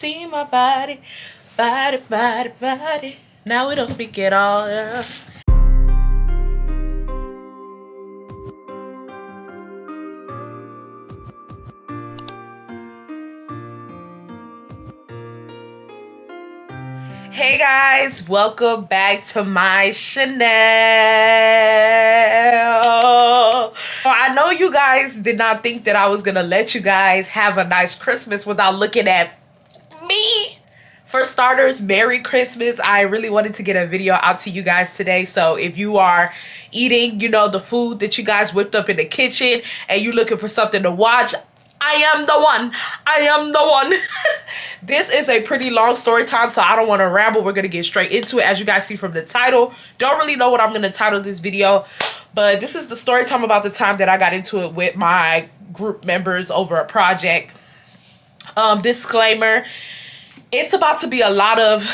See my body, body, body, body. Now we don't speak at all. Yeah. Hey guys, welcome back to my channel. I know you guys did not think that I was gonna let you guys have a nice Christmas without looking at me. For starters, Merry Christmas. I really wanted to get a video out to you guys today. So if you are eating, the food that you guys whipped up in the kitchen and you're looking for something to watch, I am the one. I am the one. This is a pretty long story time, so I don't want to ramble. We're going to get straight into it. As you guys see from the title, don't really know what I'm going to title this video, but this is the story time about the time that I got into it with my group members over a project. Disclaimer, it's about to be a lot of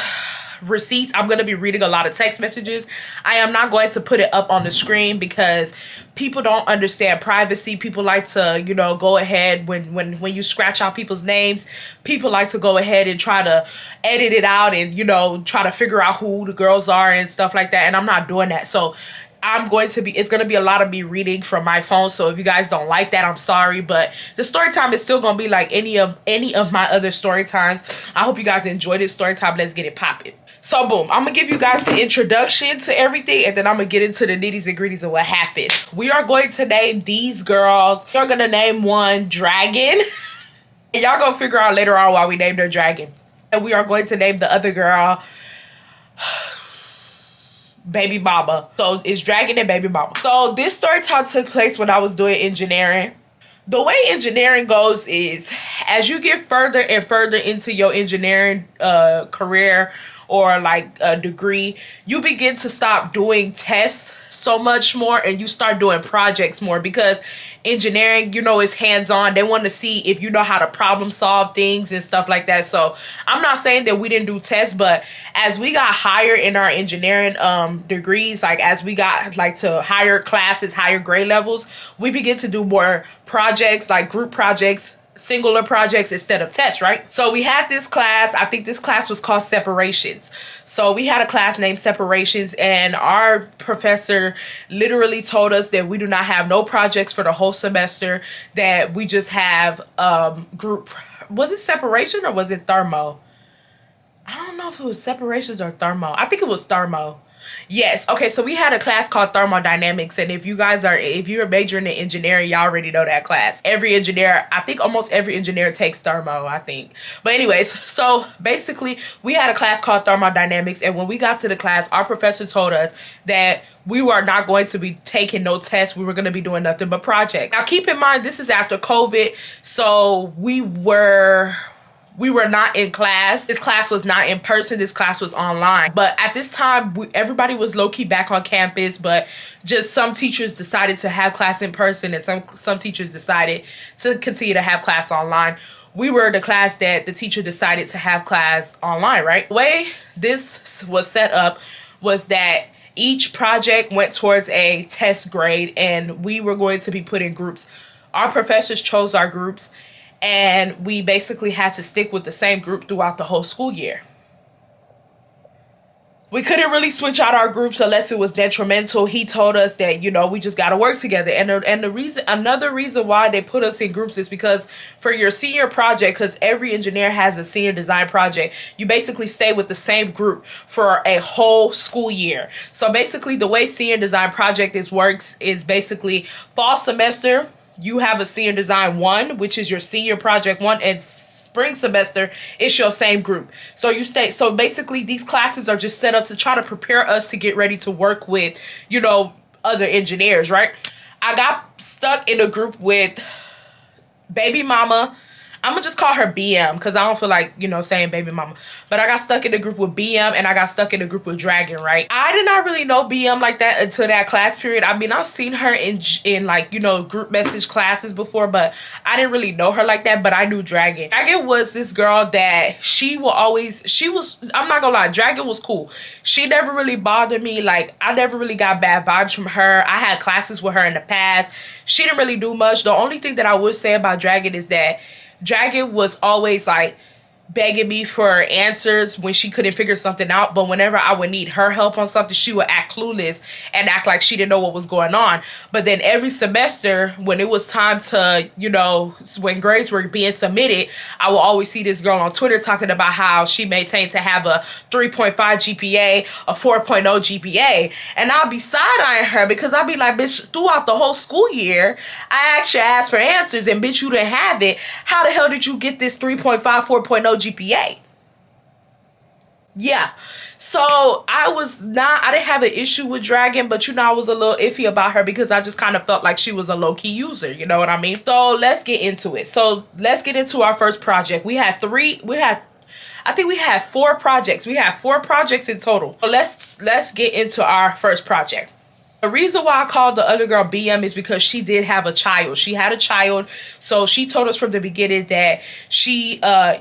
receipts. I'm going to be reading a lot of text messages. I am not going to put it up on the screen because people don't understand privacy. People like to, go ahead when you scratch out people's names, people like to go ahead and try to edit it out and, try to figure out who the girls are and stuff like that. And I'm not doing that. So it's going to be a lot of me reading from my phone. So if you guys don't like that, I'm sorry, but the story time is still going to be like any of my other story times. I hope you guys enjoyed this story time. Let's get it popping. So boom, I'm going to give you guys the introduction to everything, and then I'm going to get into the nitties and gritties of what happened. We are going to name these girls. We're going to name one Dragon. And y'all going to figure out later on why we named her Dragon. And we are going to name the other girl Baby Mama. So it's Dragon and Baby Mama. So this story time took place when I was doing engineering. The way engineering goes is as you get further and further into your engineering career or like a degree, you begin to stop doing tests so much more and you start doing projects more, because engineering, is hands-on. They want to see if you know how to problem solve things and stuff like that. So I'm not saying that we didn't do tests, but as we got higher in our engineering degrees, like as we got like to higher classes, higher grade levels, we begin to do more projects, like group projects, singular projects instead of tests, right? So we had this class, I think this class was called Separations. So we had a class named Separations, and our professor literally told us that we do not have no projects for the whole semester, that we just have group, was it separation or was it thermo? I don't know if it was separations or thermo. I think it was thermo. Yes. Okay, so we had a class called thermodynamics, and if you're majoring in engineering, y'all already know that class. Every engineer, I think almost every engineer takes thermo, I think. But anyways, so basically we had a class called thermodynamics, and when we got to the class, our professor told us that we were not going to be taking no tests. We were going to be doing nothing but projects. Now keep in mind, this is after COVID, so we were not in class. This class was not in person. This class was online. But at this time, everybody was low-key back on campus, but just some teachers decided to have class in person, and some teachers decided to continue to have class online. We were the class that the teacher decided to have class online, right? The way this was set up was that each project went towards a test grade, and we were going to be put in groups. Our professors chose our groups, and we basically had to stick with the same group throughout the whole school year. We couldn't really switch out our groups unless it was detrimental. He told us that, we just got to work together. And another reason why they put us in groups is because for your senior project, because every engineer has a senior design project, you basically stay with the same group for a whole school year. So basically the way senior design project works is basically fall semester, you have a senior design 1, which is your senior project 1, and spring semester it's your same group. So you stay. So basically these classes are just set up to try to prepare us to get ready to work with, other engineers, right? I got stuck in a group with Baby Mama. I'm gonna just call her BM because I don't feel like, saying Baby Mama. But I got stuck in the group with BM, and I got stuck in the group with Dragon, right? I did not really know BM like that until that class period. I mean, I've seen her in like, group message classes before, but I didn't really know her like that, but I knew Dragon. Dragon was this girl that I'm not gonna lie, Dragon was cool. She never really bothered me. Like, I never really got bad vibes from her. I had classes with her in the past. She didn't really do much. The only thing that I would say about Dragon is that Dragon was always like, begging me for answers when she couldn't figure something out. But whenever I would need her help on something, she would act clueless and act like she didn't know what was going on. But then every semester, when it was time to, you know, when grades were being submitted, I will always see this girl on Twitter talking about how she maintained to have a 3.5 GPA, a 4.0 GPA. And I'll be side-eyeing her because I'll be like, bitch, throughout the whole school year, I actually asked for answers and bitch, you didn't have it. How the hell did you get this 3.5, 4.0 GPA? Yeah. So I didn't have an issue with Dragon, but you know, I was a little iffy about her because I just kind of felt like she was a low-key user, you know what I mean? So let's get into it. So let's get into our first project. I think we had 4 projects. We had 4 projects in total. So let's get into our first project. The reason why I called the other girl BM is because she did have a child. She had a child. So she told us from the beginning that she,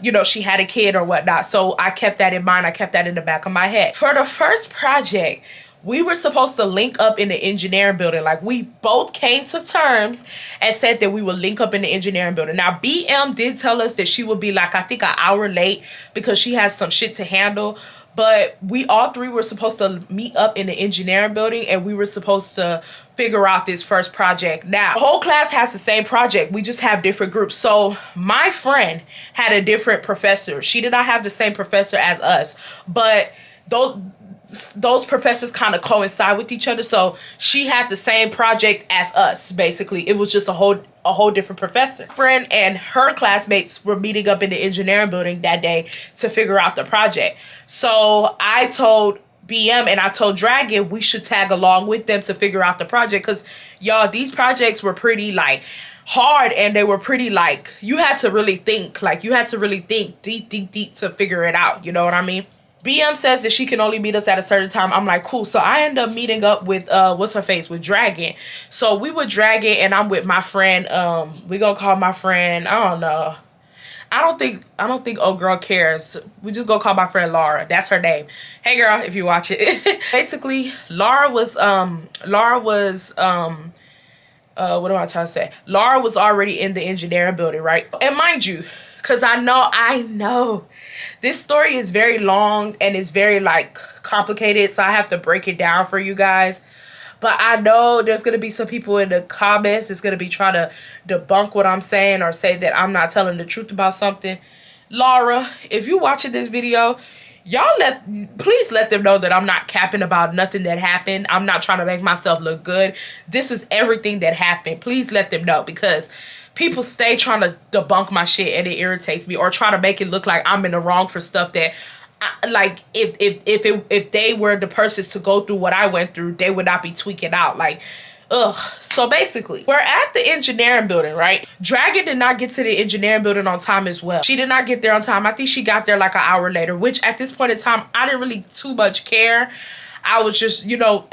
you know, she had a kid or whatnot. So I kept that in mind. I kept that in the back of my head. For the first project, we were supposed to link up in the engineering building. Like, we both came to terms and said that we would link up in the engineering building. Now, BM did tell us that she would be like, I think an hour late because she has some shit to handle. But we all 3 were supposed to meet up in the engineering building and we were supposed to figure out this first project. Now, the whole class has the same project. We just have different groups. So my friend had a different professor. She did not have the same professor as us, but those professors kind of coincide with each other. So she had the same project as us, basically. It was just a whole different professor. Friend and her classmates were meeting up in the engineering building that day to figure out the project. So I told BM and I told Dragon we should tag along with them to figure out the project, because y'all, these projects were pretty like hard and they were pretty like, you had to really think, deep to figure it out, you know what I mean? BM says that she can only meet us at a certain time. I'm like, cool. So I end up meeting up with with Dragon. So we were Dragon and I'm with my friend. We gonna call my friend, I don't know. I don't think old girl cares. We just gonna call my friend Laura. That's her name. Hey girl, if you watch it. Basically, Laura was what am I trying to say? Laura was already in the engineering building, right? And mind you, because I know this story is very long and it's very like complicated, so I have to break it down for you guys. But I know there's going to be some people in the comments that's going to be trying to debunk what I'm saying or say that I'm not telling the truth about something. Laura, if you're watching this video, please let them know that I'm not capping about nothing that happened. I'm not trying to make myself look good. This is everything that happened. Please let them know, because people stay trying to debunk my shit and it irritates me, or try to make it look like I'm in the wrong for stuff that like if they were the persons to go through what I went through, they would not be tweaking out. Like, ugh. So basically, we're at the engineering building, right? Dragon did not get to the engineering building on time as well. She did not get there on time. I think she got there like an hour later, which at this point in time, I didn't really too much care. I was just, you know,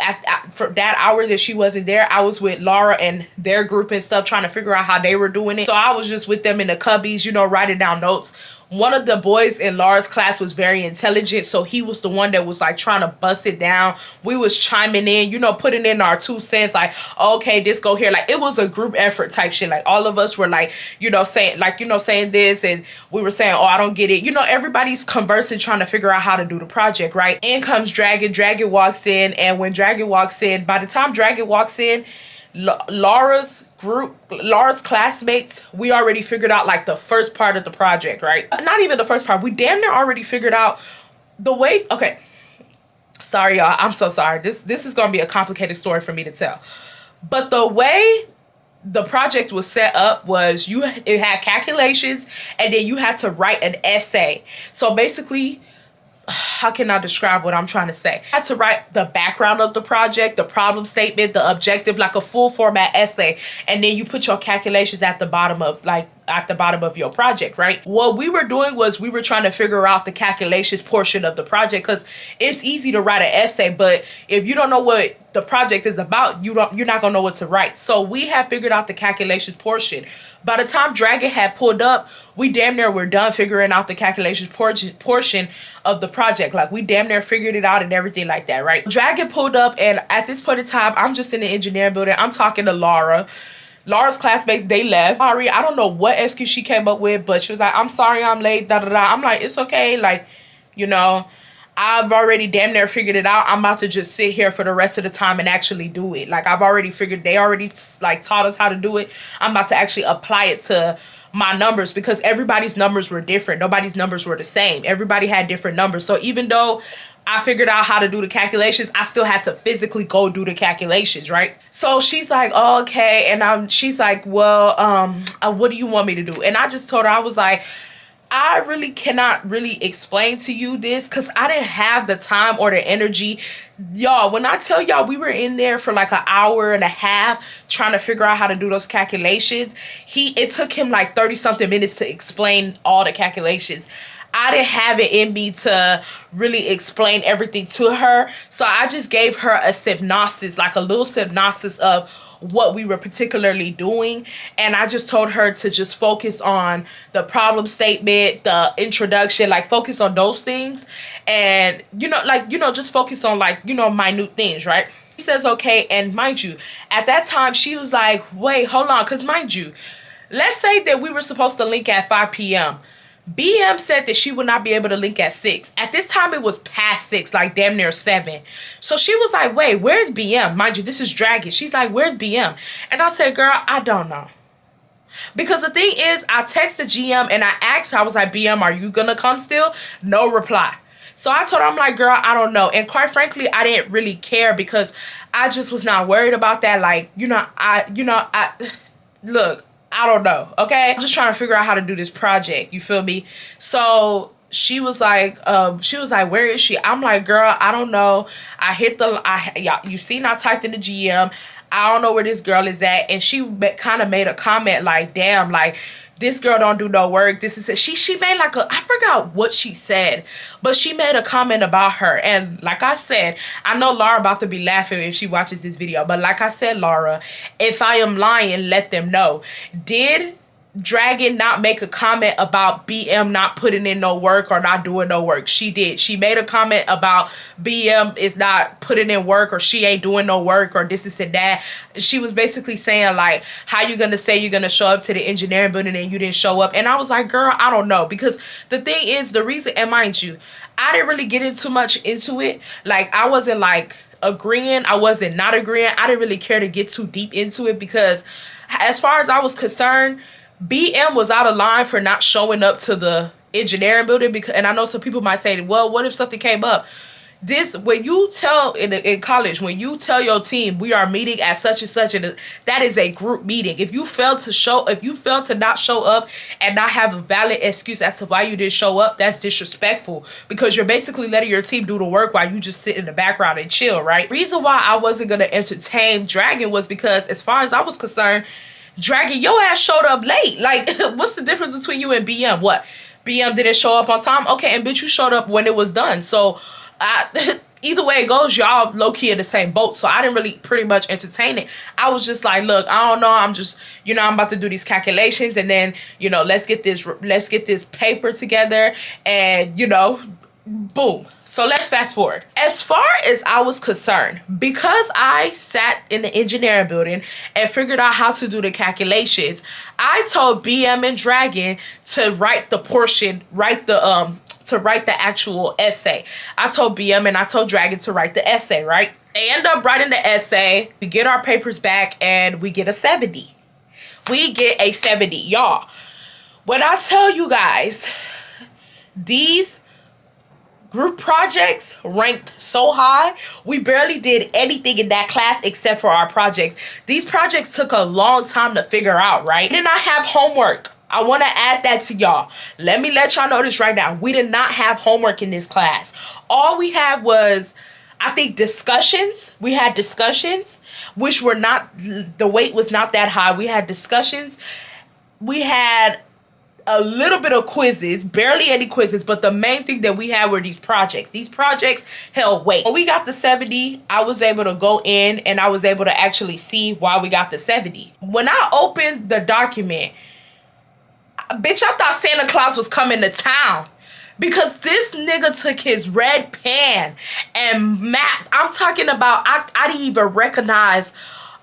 for that hour that she wasn't there, I was with Laura and their group and stuff, trying to figure out how they were doing it. So I was just with them in the cubbies, you know, writing down notes. One of the boys in Laura's class was very intelligent, so he was the one that was like trying to bust it down. We was chiming in, you know, putting in our 2 cents, like, okay, this go here. Like, it was a group effort type shit. Like, all of us were like, you know, saying this, and we were saying, oh, I don't get it. You know, everybody's conversing, trying to figure out how to do the project, right? In comes Dragon. Dragon walks in, and when Dragon walks in, by the time Dragon walks in, Laura's classmates, we already figured out like the first part of the project, right? Not even the first part. We damn near already figured out the way. Okay, sorry y'all, I'm so sorry. This is gonna be a complicated story for me to tell, but the way the project was set up was it had calculations, and then you had to write an essay. So basically, how can I describe what I'm trying to say? I had to write the background of the project, the problem statement, the objective, like a full format essay, and then you put your calculations at the bottom of your project, right? What we were doing was we were trying to figure out the calculations portion of the project, because it's easy to write an essay, but if you don't know what the project is about, you're not gonna know what to write. So we have figured out the calculations portion. By the time Dragon had pulled up, we damn near were done figuring out the calculations portion of the project. Like, we damn near figured it out and everything like that, right? Dragon pulled up, and at this point in time, I'm just in the engineering building. I'm talking to Laura. Laura's classmates, they left. Sorry, I don't know what excuse she came up with, but she was like, I'm sorry I'm late, da da da. I'm like, it's okay. Like, you know, I've already damn near figured it out. I'm about to just sit here for the rest of the time and actually do it. Like, I've already figured, they already like taught us how to do it. I'm about to actually apply it to my numbers, because everybody's numbers were different. Nobody's numbers were the same. Everybody had different numbers. So even though I figured out how to do the calculations, I still had to physically go do the calculations, right? So she's like, oh, okay. And she's like, well, what do you want me to do? And I just told her, I was like, I really cannot really explain to you this, because I didn't have the time or the energy. Y'all, when I tell y'all we were in there for like an hour and a half trying to figure out how to do those calculations, it took him like 30 something minutes to explain all the calculations. I didn't have it in me to really explain everything to her. So I just gave her a synopsis, like a little synopsis of what we were particularly doing. And I just told her to just focus on the problem statement, the introduction, like focus on those things. And, just focus on like, minute things, right? He says, okay. And mind you, at that time, she was like, wait, hold on. Because mind you, let's say that we were supposed to link at 5 p.m. BM said that she would not be able to link at 6. At this time, it was past 6, like damn near 7. So she was like, wait, where's BM? Mind you, this is Dragon. She's like, where's BM? And I said, girl, I don't know. Because the thing is, I texted GM and I asked her, I was like, BM, are you going to come still? No reply. So I told her, I'm like, girl, I don't know. And quite frankly, I didn't really care, because I just was not worried about that. Like, look, I don't know, okay? I'm just trying to figure out how to do this project, you feel me? So she was like, where is she? I'm like, girl, I don't know. You seen I typed in the GM. I don't know where this girl is at. And she kind of made a comment like, damn, like, this girl don't do no work. This is it. She made like I forgot what she said, but she made a comment about her. And like I said, I know Laura about to be laughing if she watches this video, but like I said, Laura, if I am lying, let them know. Did Dragon not make a comment about BM not putting in no work or not doing no work? She did. She made a comment about BM is not putting in work, or she ain't doing no work, or this and that. She was basically saying like, how you gonna say you're gonna show up to the engineering building and you didn't show up? And I was like, girl, I don't know. Because the thing is, the reason, and mind you, I didn't really get too much into it. Like, I wasn't like agreeing, I wasn't not agreeing. I didn't really care to get too deep into it, because as far as I was concerned, BM was out of line for not showing up to the engineering building. Because, and I know some people might say, well, what if something came up? When you tell in college, when you tell your team we are meeting at such and such, and that is a group meeting. If you fail to not show up and not have a valid excuse as to why you didn't show up, that's disrespectful, because you're basically letting your team do the work while you just sit in the background and chill, right? Reason why I wasn't gonna entertain Dragon was because, as far as I was concerned, Dragon, your ass showed up late. Like, what's the difference between you and BM? What? BM didn't show up on time? Okay, and bitch, you showed up when it was done. So, either way it goes, y'all low-key in the same boat. So I didn't really pretty much entertain it. I was just like, look, I don't know. I'm just, I'm about to do these calculations, and then, let's get this paper together, and, boom. So let's fast forward. As far as I was concerned, because I sat in the engineering building and figured out how to do the calculations, I told BM and Dragon to write the actual essay. I told BM and I told Dragon to write the essay, right? They end up writing the essay. We get our papers back and we get a 70. We get a 70. Y'all, when I tell you guys, these group projects ranked so high, we barely did anything in that class except for our projects. These projects took a long time to figure out, right? We did not have homework. I want to add that to y'all. Let me let y'all know this right now. We did not have homework in this class. All we had was, I think, discussions. We had discussions, which were not, the weight was not that high. We had discussions. We had a little bit of quizzes, barely any quizzes, but the main thing that we had were these projects. These projects held weight. When we got the 70, I was able to go in and I was able to actually see why we got the 70. When I opened the document, bitch, I thought Santa Claus was coming to town, because this nigga took his red pen and mapped. I'm talking about, I didn't even recognize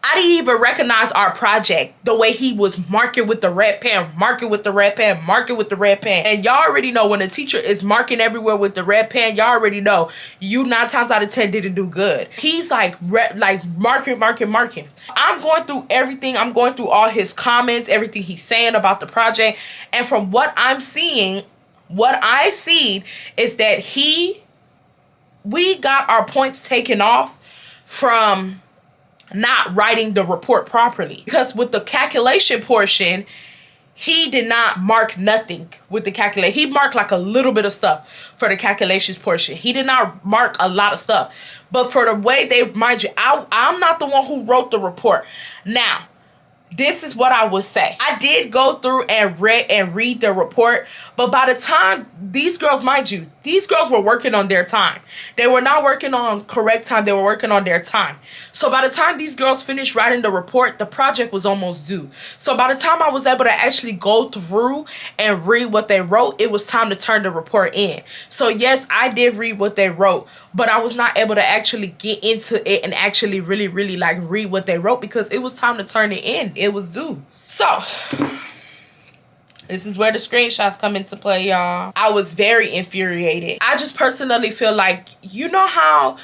I didn't even recognize our project the way he was marking with the red pen, marking with the red pen, marking with the red pen. And y'all already know when a teacher is marking everywhere with the red pen, y'all already know you 9 times out of 10 didn't do good. He's like marking. I'm going through everything. I'm going through all his comments, everything he's saying about the project. And from what I'm seeing, what I see is that we got our points taken off from not writing the report properly. Because with the calculation portion, he did not mark nothing with the calculation. He marked like a little bit of stuff for the calculations portion. He did not mark a lot of stuff. But for the way they, mind you, I'm not the one who wrote the report. Now, this is what I would say. I did go through and read the report, but by the time these girls, mind you, these girls were working on their time. They were not working on correct time. They were working on their time. So by the time these girls finished writing the report, the project was almost due. So by the time I was able to actually go through and read what they wrote, it was time to turn the report in. So yes, I did read what they wrote, but I was not able to actually get into it and actually really like read what they wrote because it was time to turn it in. It was due. So this is where the screenshots come into play, y'all. I was very infuriated. I just personally feel like, you know how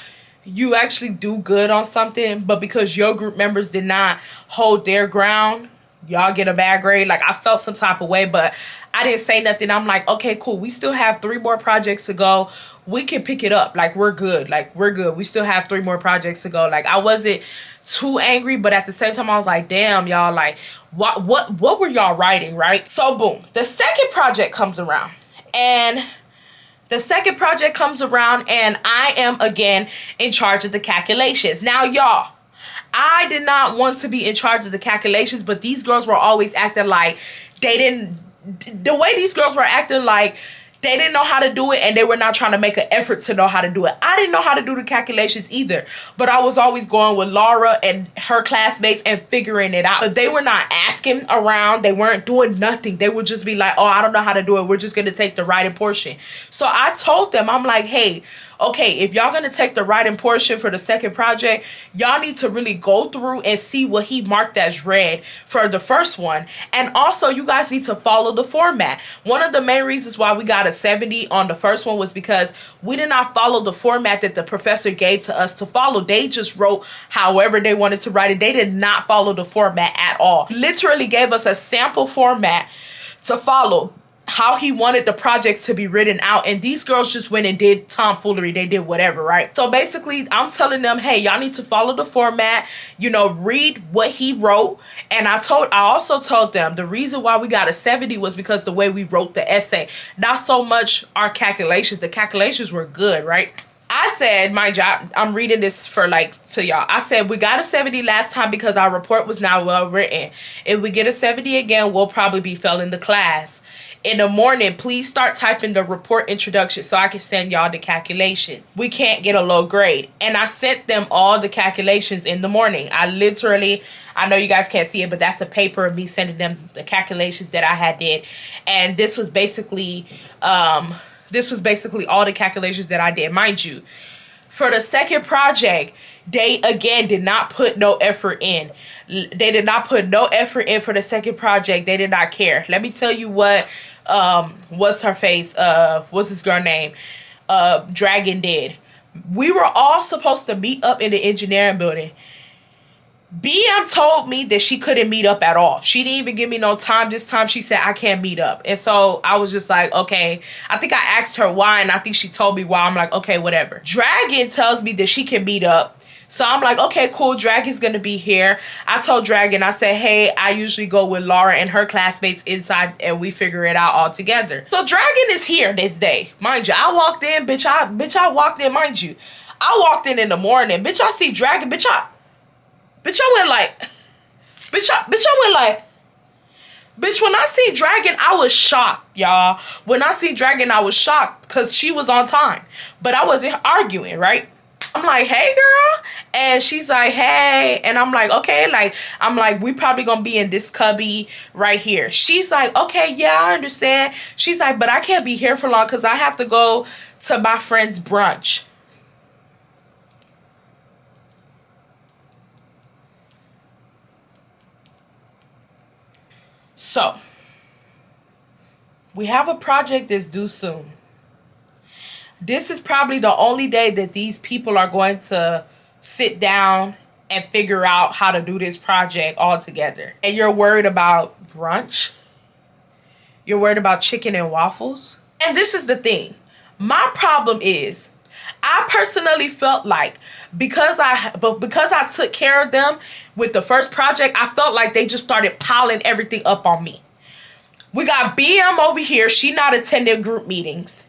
you actually do good on something, but because your group members did not hold their ground, y'all get a bad grade? Like, I felt some type of way, but I didn't say nothing. I'm like, okay, cool. We still have 3 more projects to go. We can pick it up. Like, we're good. Like, we're good. We still have 3 more projects to go. Like, I wasn't too angry, but at the same time, I was like, damn, y'all, like, what were y'all writing, right? So, boom. The second project comes around. And I am, again, in charge of the calculations. Now, y'all, I did not want to be in charge of the calculations, but these girls were always acting like they didn't, the way these girls were acting like they didn't know how to do it and they were not trying to make an effort to know how to do it. I didn't know how to do the calculations either, but I was always going with Laura and her classmates and figuring it out. But they were not asking around. They weren't doing nothing. They would just be like, oh, I don't know how to do it. We're just going to take the writing portion. So I told them, I'm like, hey, okay, if y'all gonna take the writing portion for the second project, y'all need to really go through and see what he marked as red for the first one. And also, you guys need to follow the format. One of the main reasons why we got a 70 on the first one was because we did not follow the format that the professor gave to us to follow. They just wrote however they wanted to write it. They did not follow the format at all. Literally gave us a sample format to follow, how he wanted the projects to be written out, and these girls just went and did tomfoolery. They did whatever, right? So basically, I'm telling them, hey, y'all need to follow the format, you know, read what he wrote. And I also told them the reason why we got a 70 was because the way we wrote the essay, not so much our calculations. The calculations were good, right? I said, mind you, I'm reading this for like to y'all. I said, we got a 70 last time because our report was not well written. If we get a 70 again, we'll probably be failing the class. In the morning, please start typing the report introduction so I can send y'all the calculations. We can't get a low grade. And I sent them all the calculations in the morning. I know you guys can't see it, but that's a paper of me sending them the calculations that I had did. And this was basically all the calculations that I did. Mind you, for the second project, they again did not put no effort in. They did not put no effort in for the second project. They did not care. Let me tell you what what's her face? What's this girl name? Dragon did. We were all supposed to meet up in the engineering building. BM told me that she couldn't meet up at all. She didn't even give me no time. This time she said, I can't meet up. And so I was just like, okay. I think I asked her why, and I think she told me why. I'm like, okay, whatever. Dragon tells me that she can meet up. So I'm like, okay, cool. Dragon's going to be here. I told Dragon, I said, hey, I usually go with Laura and her classmates inside and we figure it out all together. So Dragon is here this day. Mind you, I walked in, bitch, I walked in, mind you. I walked in the morning. Bitch, I see Dragon. Bitch, I went like, bitch, when I see Dragon, I was shocked, y'all. When I see Dragon, I was shocked because she was on time. But I wasn't arguing, right? I'm like, hey, girl. And she's like, hey. And I'm like, okay. Like, I'm like, we probably gonna be in this cubby right here. She's like, okay, yeah, I understand. She's like, but I can't be here for long because I have to go to my friend's brunch. So we have a project that's due soon. This is probably the only day that these people are going to sit down and figure out how to do this project all together. And you're worried about brunch? You're worried about chicken and waffles? And this is the thing. My problem is, I personally felt like because I took care of them with the first project, I felt like they just started piling everything up on me. We got BM over here. She not attending group meetings.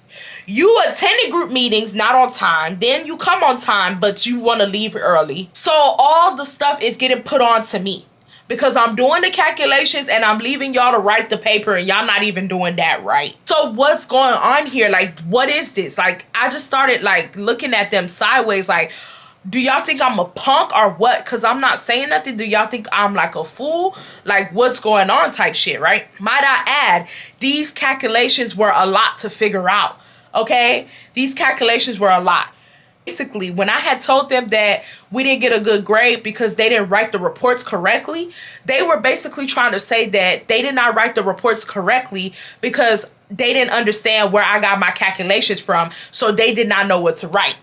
You attended group meetings not on time. Then you come on time, but you want to leave early. So all the stuff is getting put on to me because I'm doing the calculations and I'm leaving y'all to write the paper and y'all not even doing that right. So what's going on here? Like, what is this? Like, I just started like looking at them sideways like, do y'all think I'm a punk or what? Because I'm not saying nothing. Do y'all think I'm like a fool? Like, what's going on type shit, right? Might I add, these calculations were a lot to figure out, okay? These calculations were a lot. Basically, when I had told them that we didn't get a good grade because they didn't write the reports correctly, they were basically trying to say that they did not write the reports correctly because they didn't understand where I got my calculations from, so they did not know what to write.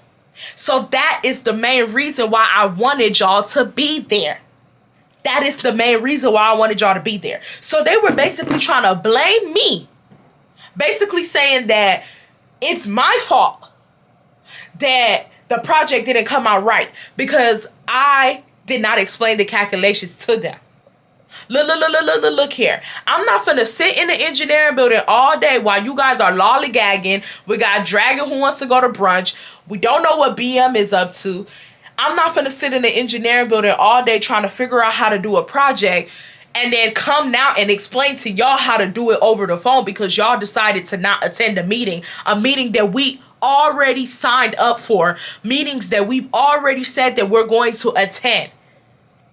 So that is the main reason why I wanted y'all to be there. That is the main reason why I wanted y'all to be there. So they were basically trying to blame me. Basically saying that it's my fault that the project didn't come out right because I did not explain the calculations to them. Look here. I'm not finna sit in the engineering building all day while you guys are lollygagging. We got Dragon who wants to go to brunch. We don't know what BM is up to. I'm not finna sit in the engineering building all day trying to figure out how to do a project and then come now and explain to y'all how to do it over the phone because y'all decided to not attend a meeting that we already signed up for, meetings that we've already said that we're going to attend.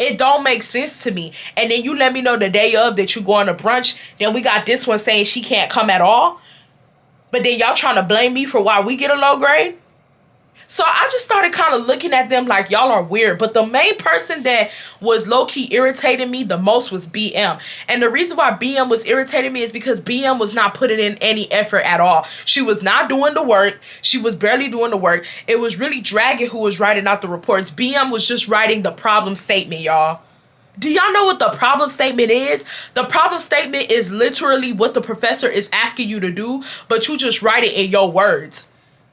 It don't make sense to me. And then you let me know the day of that you going to brunch. Then we got this one saying she can't come at all. But then y'all trying to blame me for why we get a low grade. So I just started kind of looking at them like y'all are weird. But the main person that was low-key irritating me the most was BM. And the reason why BM was irritating me is because BM was not putting in any effort at all. She was not doing the work. She was barely doing the work. It was really Dragon who was writing out the reports. BM was just writing the problem statement, y'all. Do y'all know what the problem statement is? The problem statement is literally what the professor is asking you to do, but you just write it in your words.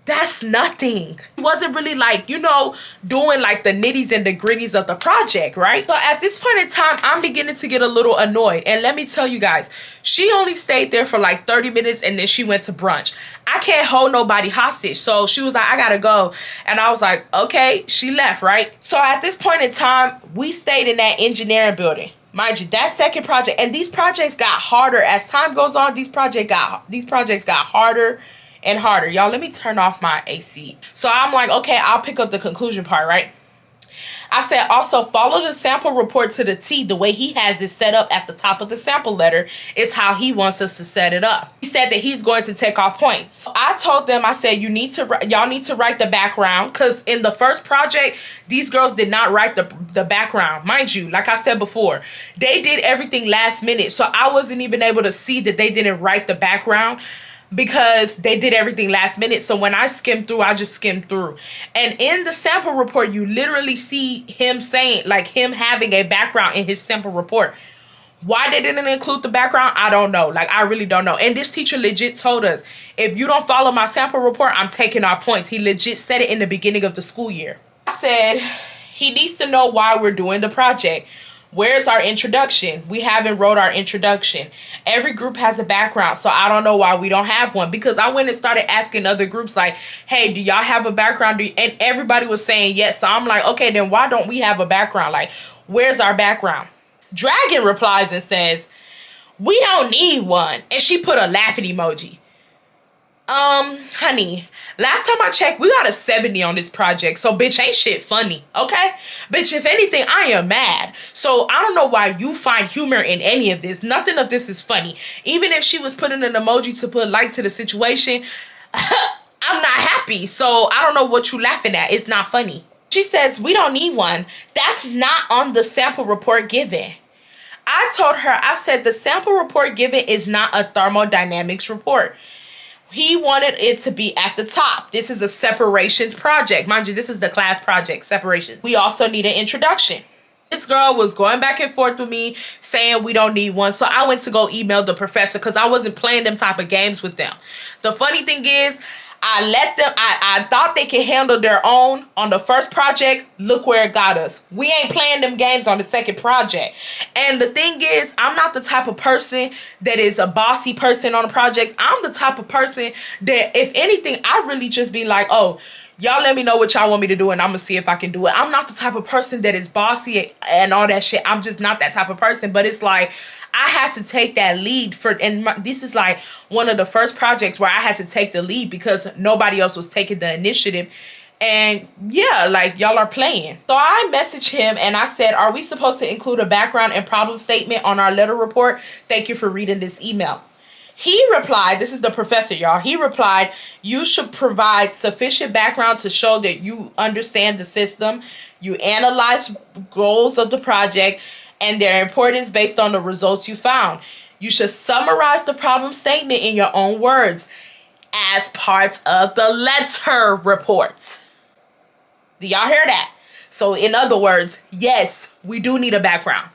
That's nothing. It wasn't really like, you know, doing like the nitties and the gritties of the project, right? So at this point in time, I'm beginning to get a little annoyed. And let me tell you guys, she only stayed there for like 30 minutes and then she went to brunch. I can't hold nobody hostage. So she was like, I gotta go. And I was like, okay, she left, right? So at this point in time, we stayed in that engineering building. Mind you, that second project, and these projects got harder as time goes on. These projects got harder and harder. Y'all, let me turn off my AC. So I'm like, okay, I'll pick up the conclusion part, right? I said, also follow the sample report to the T. The way he has it set up at the top of the sample letter is how he wants us to set it up. He said that he's going to take our points. I told them, I said, y'all need to write the background, because in the first project, these girls did not write the background. Mind you, like I said before, they did everything last minute. So I wasn't even able to see that they didn't write the background, because they did everything last minute. So when I skimmed through, I just skimmed through. And in the sample report, you literally see him saying, like him having a background in his sample report. Why they didn't include the background, I don't know. Like, I really don't know. And this teacher legit told us, if you don't follow my sample report, I'm taking our points. He legit said it in the beginning of the school year. I said, he needs to know why we're doing the project. Where's our introduction? We haven't wrote our introduction. Every group has a background, so I don't know why we don't have one. Because I went and started asking other groups like, hey, do y'all have a background? And everybody was saying yes. So I'm like, okay, then why don't we have a background? Like, where's our background? Dragon replies and says, we don't need one. And she put a laughing emoji. Honey, last time I checked, we got a 70 on this project. So, bitch, ain't shit funny, okay? Bitch, if anything, I am mad. So, I don't know why you find humor in any of this. Nothing of this is funny. Even if she was putting an emoji to put light to the situation, I'm not happy. So, I don't know what you laughing at. It's not funny. She says, we don't need one. That's not on the sample report given. I told her, I said, the sample report given is not a thermodynamics report. He wanted it to be at the top. This is a separations project. Mind you, this is the class project, separations. We also need an introduction. This girl was going back and forth with me saying we don't need one. So I went to go email the professor because I wasn't playing them type of games with them. The funny thing is, I thought they could handle their own on the first project. Look where it got us. We ain't playing them games on the second project. And the thing is, I'm not the type of person that is a bossy person on the projects. I'm the type of person that, if anything, I really just be like, oh, y'all let me know what y'all want me to do and I'm gonna see if I can do it. I'm not the type of person that is bossy and all that shit. I'm just not that type of person. But it's like, I had to take that lead this is like one of the first projects where I had to take the lead because nobody else was taking the initiative. And yeah, like, y'all are playing. So I messaged him and I said, are we supposed to include a background and problem statement on our letter report? Thank you for reading this email. He replied, this is the professor, y'all. He replied, you should provide sufficient background to show that you understand the system, you analyze goals of the project, and their importance based on the results you found. You should summarize the problem statement in your own words as part of the letter report. Do y'all hear that? So in other words, yes, we do need a background.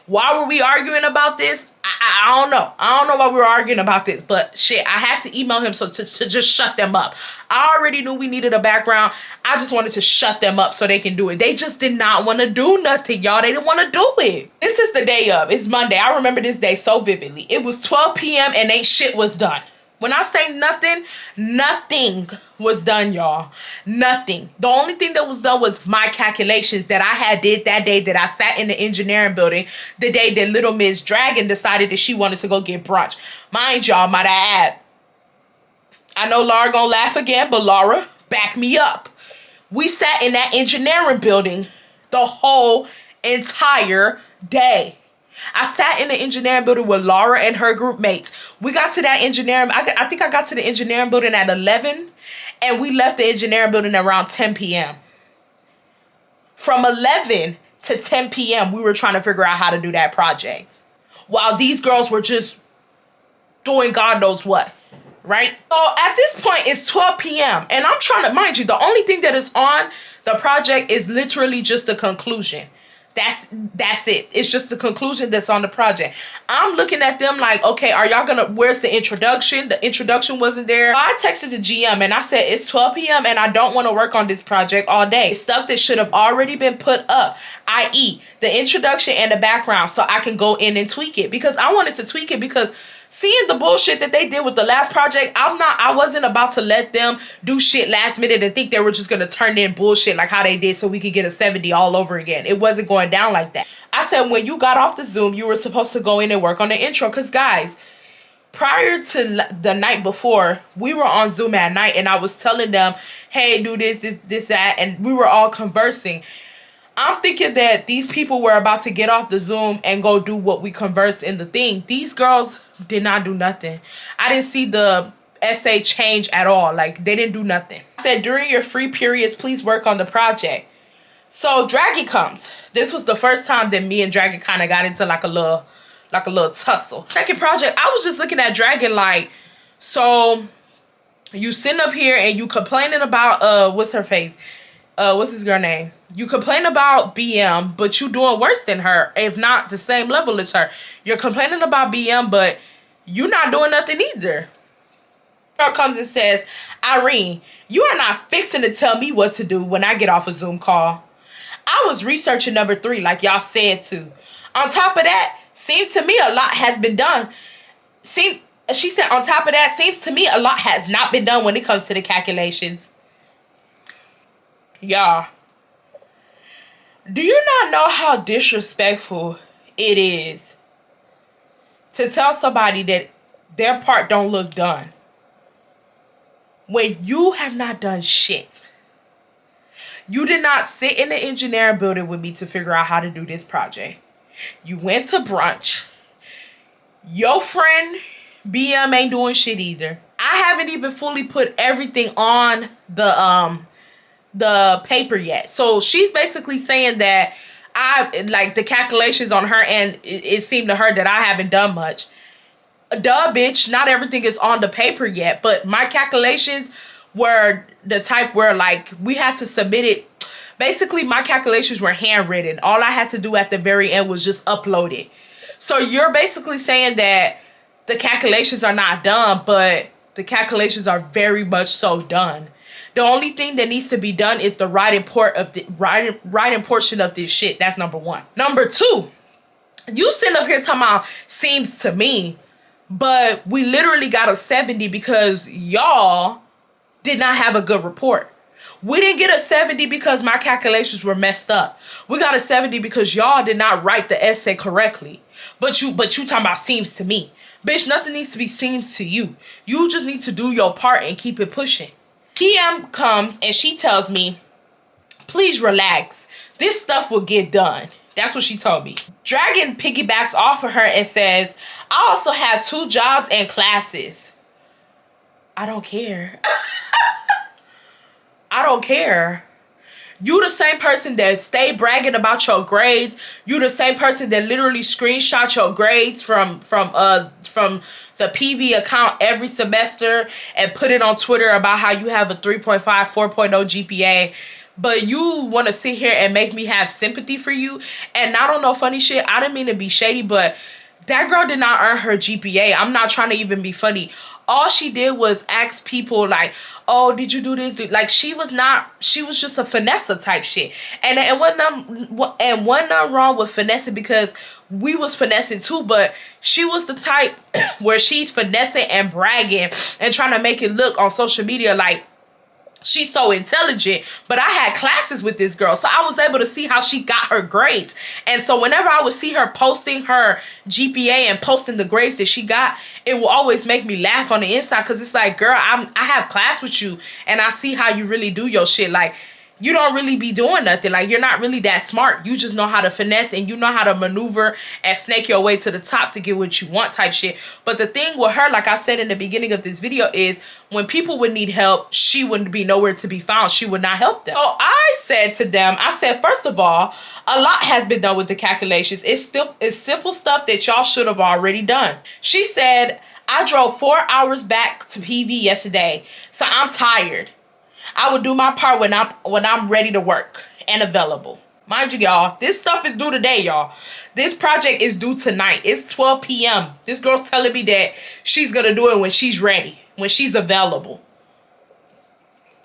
Why were we arguing about this? I don't know. I don't know why we were arguing about this, but shit, I had to email him to just shut them up. I already knew we needed a background. I just wanted to shut them up so they can do it. They just did not want to do nothing, y'all. They didn't want to do it. This is the day of. It's Monday. I remember this day so vividly. It was 12 p.m. and ain't shit was done. When I say nothing, nothing was done, y'all. Nothing. The only thing that was done was my calculations that I had did that day that I sat in the engineering building, the day that little Miss Dragon decided that she wanted to go get brunch. Mind y'all, might I add, I know Laura gonna laugh again, but Laura, back me up. We sat in that engineering building the whole entire day. I sat in the engineering building with Laura and her group mates. We got to that engineering, I think I got to the engineering building at 11 and we left the engineering building around 10 p.m. From 11 to 10 p.m. we were trying to figure out how to do that project. While these girls were just doing God knows what, right? So at this point it's 12 p.m. and I'm trying to, mind you, the only thing that is on the project is literally just the conclusion. That's it. It's just the conclusion that's on the project. I'm looking at them like, okay, are y'all gonna, where's the introduction? The introduction wasn't there. I texted the GM and I said, it's 12 p.m. and I don't want to work on this project all day. It's stuff that should have already been put up, i.e. the introduction and the background, so I can go in and tweak it, because I wanted to tweak it because seeing the bullshit that they did with the last project, I wasn't about to let them do shit last minute and think they were just going to turn in bullshit like how they did so we could get a 70 all over again. It wasn't going down like that. I said, when you got off the Zoom, you were supposed to go in and work on the intro. Because guys, prior to the night before, we were on Zoom at night and I was telling them, hey, do this, that. And we were all conversing. I'm thinking that these people were about to get off the Zoom and go do what we conversed in the thing. These girls did not do nothing. I didn't see the essay change at all. Like, they didn't do nothing. I said, during your free periods, please work on the project. So Dragon comes. This was the first time that me and Dragon kind of got into like a little tussle. Second project, I was just looking at Dragon like, so you sitting up here and you complaining about, what's her face? What's this girl name? You complain about BM, but you doing worse than her, if not the same level as her. You're complaining about BM, but you're not doing nothing either. Girl comes and says, Irene, you are not fixing to tell me what to do when I get off a Zoom call. I was researching number 3 like y'all said to. On top of that, seems to me a lot has been done. She said, on top of that, seems to me a lot has not been done when it comes to the calculations. Y'all, do you not know how disrespectful it is to tell somebody that their part don't look done when you have not done shit? You did not sit in the engineering building with me to figure out how to do this project. You went to brunch. Your friend BM ain't doing shit either. I haven't even fully put everything on the paper yet. So she's basically saying that I like the calculations on her end, it seemed to her that I haven't done much. Duh, bitch, not everything is on the paper yet, but my calculations were the type where like we had to submit it. Basically, my calculations were handwritten. All I had to do at the very end was just upload it. So you're basically saying that the calculations are not done, but the calculations are very much so done. The only thing that needs to be done is the writing portion of this shit. That's number one. Number two, you sitting up here talking about seems to me, but we literally got a 70 because y'all did not have a good report. We didn't get a 70 because my calculations were messed up. We got a 70 because y'all did not write the essay correctly. But you talking about seems to me. Bitch, nothing needs to be seems to you. You just need to do your part and keep it pushing. PM comes and she tells me, please relax. This stuff will get done. That's what she told me. Dragon piggybacks off of her and says, I also have 2 jobs and classes. I don't care. I don't care. You the same person that stay bragging about your grades. You the same person that literally screenshot your grades from the PV account every semester and put it on Twitter about how you have a 3.5, 4.0 GPA. But you want to sit here and make me have sympathy for you. And I don't know, funny shit, I didn't mean to be shady, but that girl did not earn her GPA. I'm not trying to even be funny. All she did was ask people like, oh, did you do this? Like she was just a finesse type shit. And wasn't nothing wrong with finessing because we was finessing too, but she was the type where she's finessing and bragging and trying to make it look on social media like she's so intelligent. But I had classes with this girl, so I was able to see how she got her grades. And so whenever I would see her posting her GPA and posting the grades that she got, it will always make me laugh on the inside because it's like, girl, I have class with you and I see how you really do your shit. Like, you don't really be doing nothing. Like, you're not really that smart. You just know how to finesse and you know how to maneuver and snake your way to the top to get what you want type shit. But the thing with her, like I said in the beginning of this video, is when people would need help, she wouldn't be nowhere to be found. She would not help them. So I said to them, I said, first of all, a lot has been done with the calculations. It's simple stuff that y'all should have already done. She said, I drove 4 hours back to PV yesterday, so I'm tired. I will do my part when I'm ready to work and available. Mind you, y'all, this stuff is due today, y'all. This project is due tonight. It's 12 p.m. This girl's telling me that she's going to do it when she's ready, when she's available.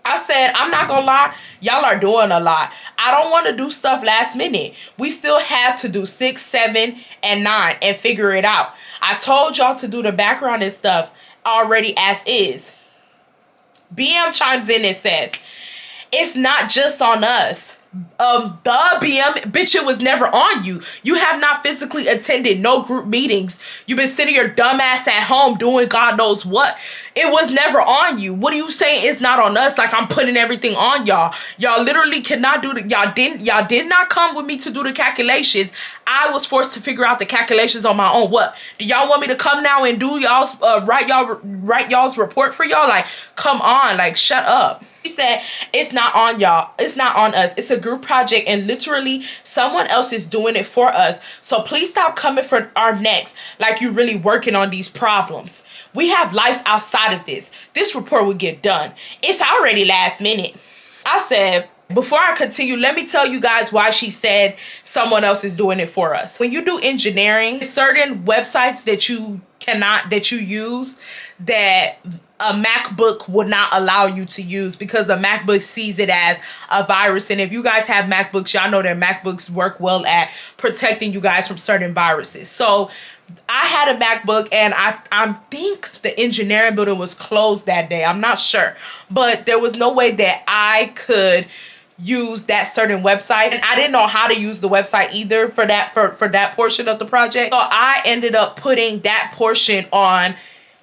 I said, I'm not going to lie, y'all are doing a lot. I don't want to do stuff last minute. We still have to do 6, 7, and 9 and figure it out. I told y'all to do the background and stuff already as is. BM chimes in and says, it's not just on us. The BM, bitch, it was never on you. You have not physically attended no group meetings. You've been sitting your dumb ass at home doing God knows what. It was never on you. What are you saying it's not on us? Like I'm putting everything on y'all. Y'all literally cannot do the, y'all did not come with me to do the calculations. I was forced to figure out the calculations on my own. What? Do y'all want me to come now and do y'all's write y'all's report for y'all? Like, come on, like shut up. She said, it's not on y'all. It's not on us. It's a group project and literally someone else is doing it for us. So please stop coming for our necks like you're really working on these problems. We have lives outside of this. This report will get done. It's already last minute. I said, before I continue, let me tell you guys why she said someone else is doing it for us. When you do engineering, certain websites that you use that a MacBook would not allow you to use because a MacBook sees it as a virus. And if you guys have MacBooks, y'all know that MacBooks work well at protecting you guys from certain viruses. So I had a MacBook and I think the engineering building was closed that day. I'm not sure, but there was no way that I could use that certain website, and I didn't know how to use the website either for that portion of the project. So I ended up putting that portion on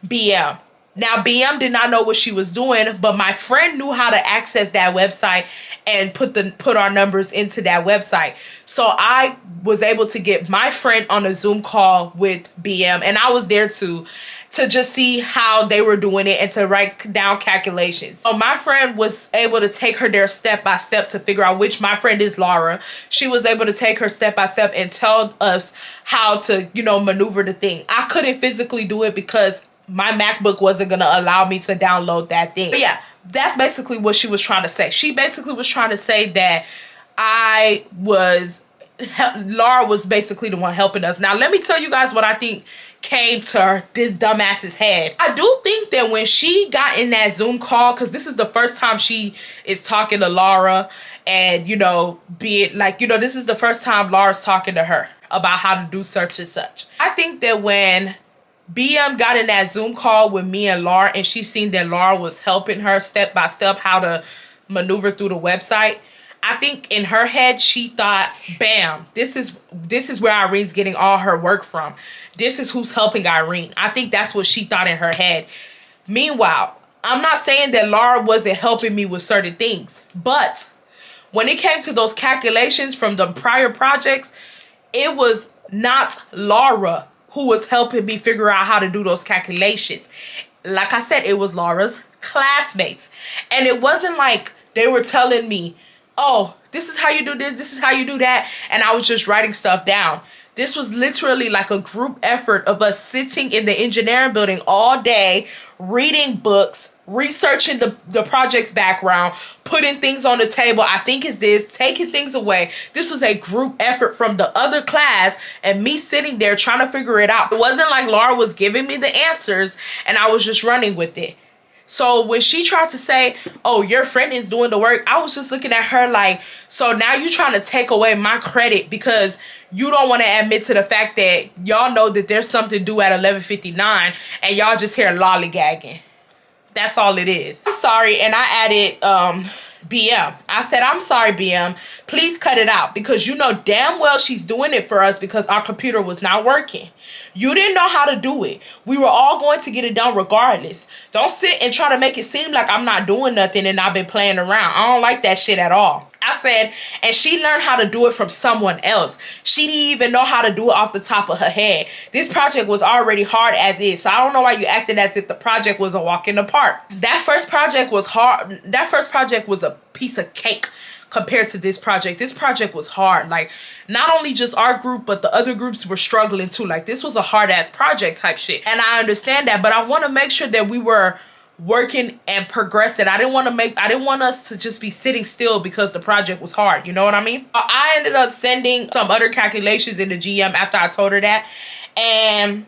BM. Now BM did not know what she was doing, but my friend knew how to access that website and put our numbers into that website. So I was able to get my friend on a Zoom call with BM, and I was there too. to just see how they were doing it and to write down calculations. So my friend was able to take her there step by step to figure out, which my friend is Laura. She was able to take her step by step and tell us how to, you know, maneuver the thing. I couldn't physically do it because my MacBook wasn't going to allow me to download that thing. But yeah, that's basically what she was trying to say. She basically was trying to say that Laura was basically the one helping us. Now, let me tell you guys what I think came to this dumbass's head. I do think that when she got in that Zoom call, because this is the first time she is talking to Laura, and, you know, be it like, you know, this is the first time Laura's talking to her about how to do such and such. I think that when BM got in that Zoom call with me and Laura, and she seen that Laura was helping her step by step how to maneuver through the website, I think in her head she thought, bam, this is where Irene's getting all her work from. This is who's helping Irene. I think that's what she thought in her head. Meanwhile, I'm not saying that Laura wasn't helping me with certain things, but when it came to those calculations from the prior projects, it was not Laura who was helping me figure out how to do those calculations. Like I said, it was Laura's classmates. And it wasn't like they were telling me, oh, this is how you do this is how you do that, and I was just writing stuff down. This was literally like a group effort of us sitting in the engineering building all day, reading books, researching the project's background, putting things on the table. I think it's this, taking things away. This was a group effort from the other class and me sitting there trying to figure it out. It wasn't like Laura was giving me the answers and I was just running with it. So when she tried to say, oh, your friend is doing the work, I was just looking at her like, so now you're trying to take away my credit because you don't want to admit to the fact that y'all know that there's something due at 11:59 and y'all just here lollygagging. That's all it is. I'm sorry, and I added BM. I said, I'm sorry, BM. Please cut it out, because you know damn well she's doing it for us because our computer was not working. You didn't know how to do it. We were all going to get it done regardless. Don't sit and try to make it seem like I'm not doing nothing and I've been playing around. I don't like that shit at all. I said, and she learned how to do it from someone else. She didn't even know how to do it off the top of her head. This project was already hard as is, so I don't know why you acted as if the project was a walk in the park. That first project was hard. That first project was a piece of cake compared to this project. This project was hard. Like, not only just our group, but the other groups were struggling too. Like, this was a hard ass project type shit. And I understand that, but I want to make sure that we were working and progressing. I didn't want us to just be sitting still because the project was hard. You know what I mean? I ended up sending some other calculations into GM after I told her that. And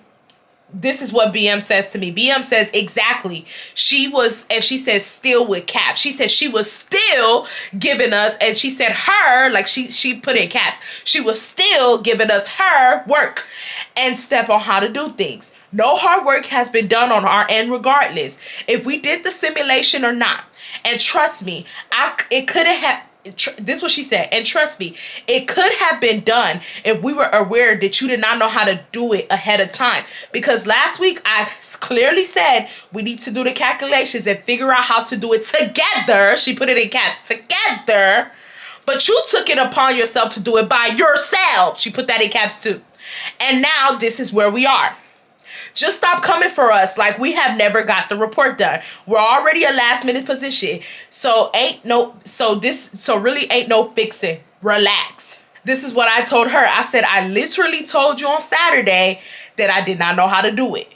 this is what BM says to me. BM says, exactly. She was, and she says still with caps. She said she was still giving us, and she said her, like she put in caps. She was still giving us her work and step on how to do things. No hard work has been done on our end regardless. If we did the simulation or not. And trust me, it couldn't have, this is what she said, and trust me, it could have been done if we were aware that you did not know how to do it ahead of time. Because last week I clearly said we need to do the calculations and figure out how to do it together. She put it in caps, together. But you took it upon yourself to do it by yourself. She put that in caps too. And now this is where we are. Just stop coming for us like we have never got the report done. We're already a last minute position. So really ain't no fixing. Relax. This is what I told her. I said, I literally told you on Saturday that I did not know how to do it.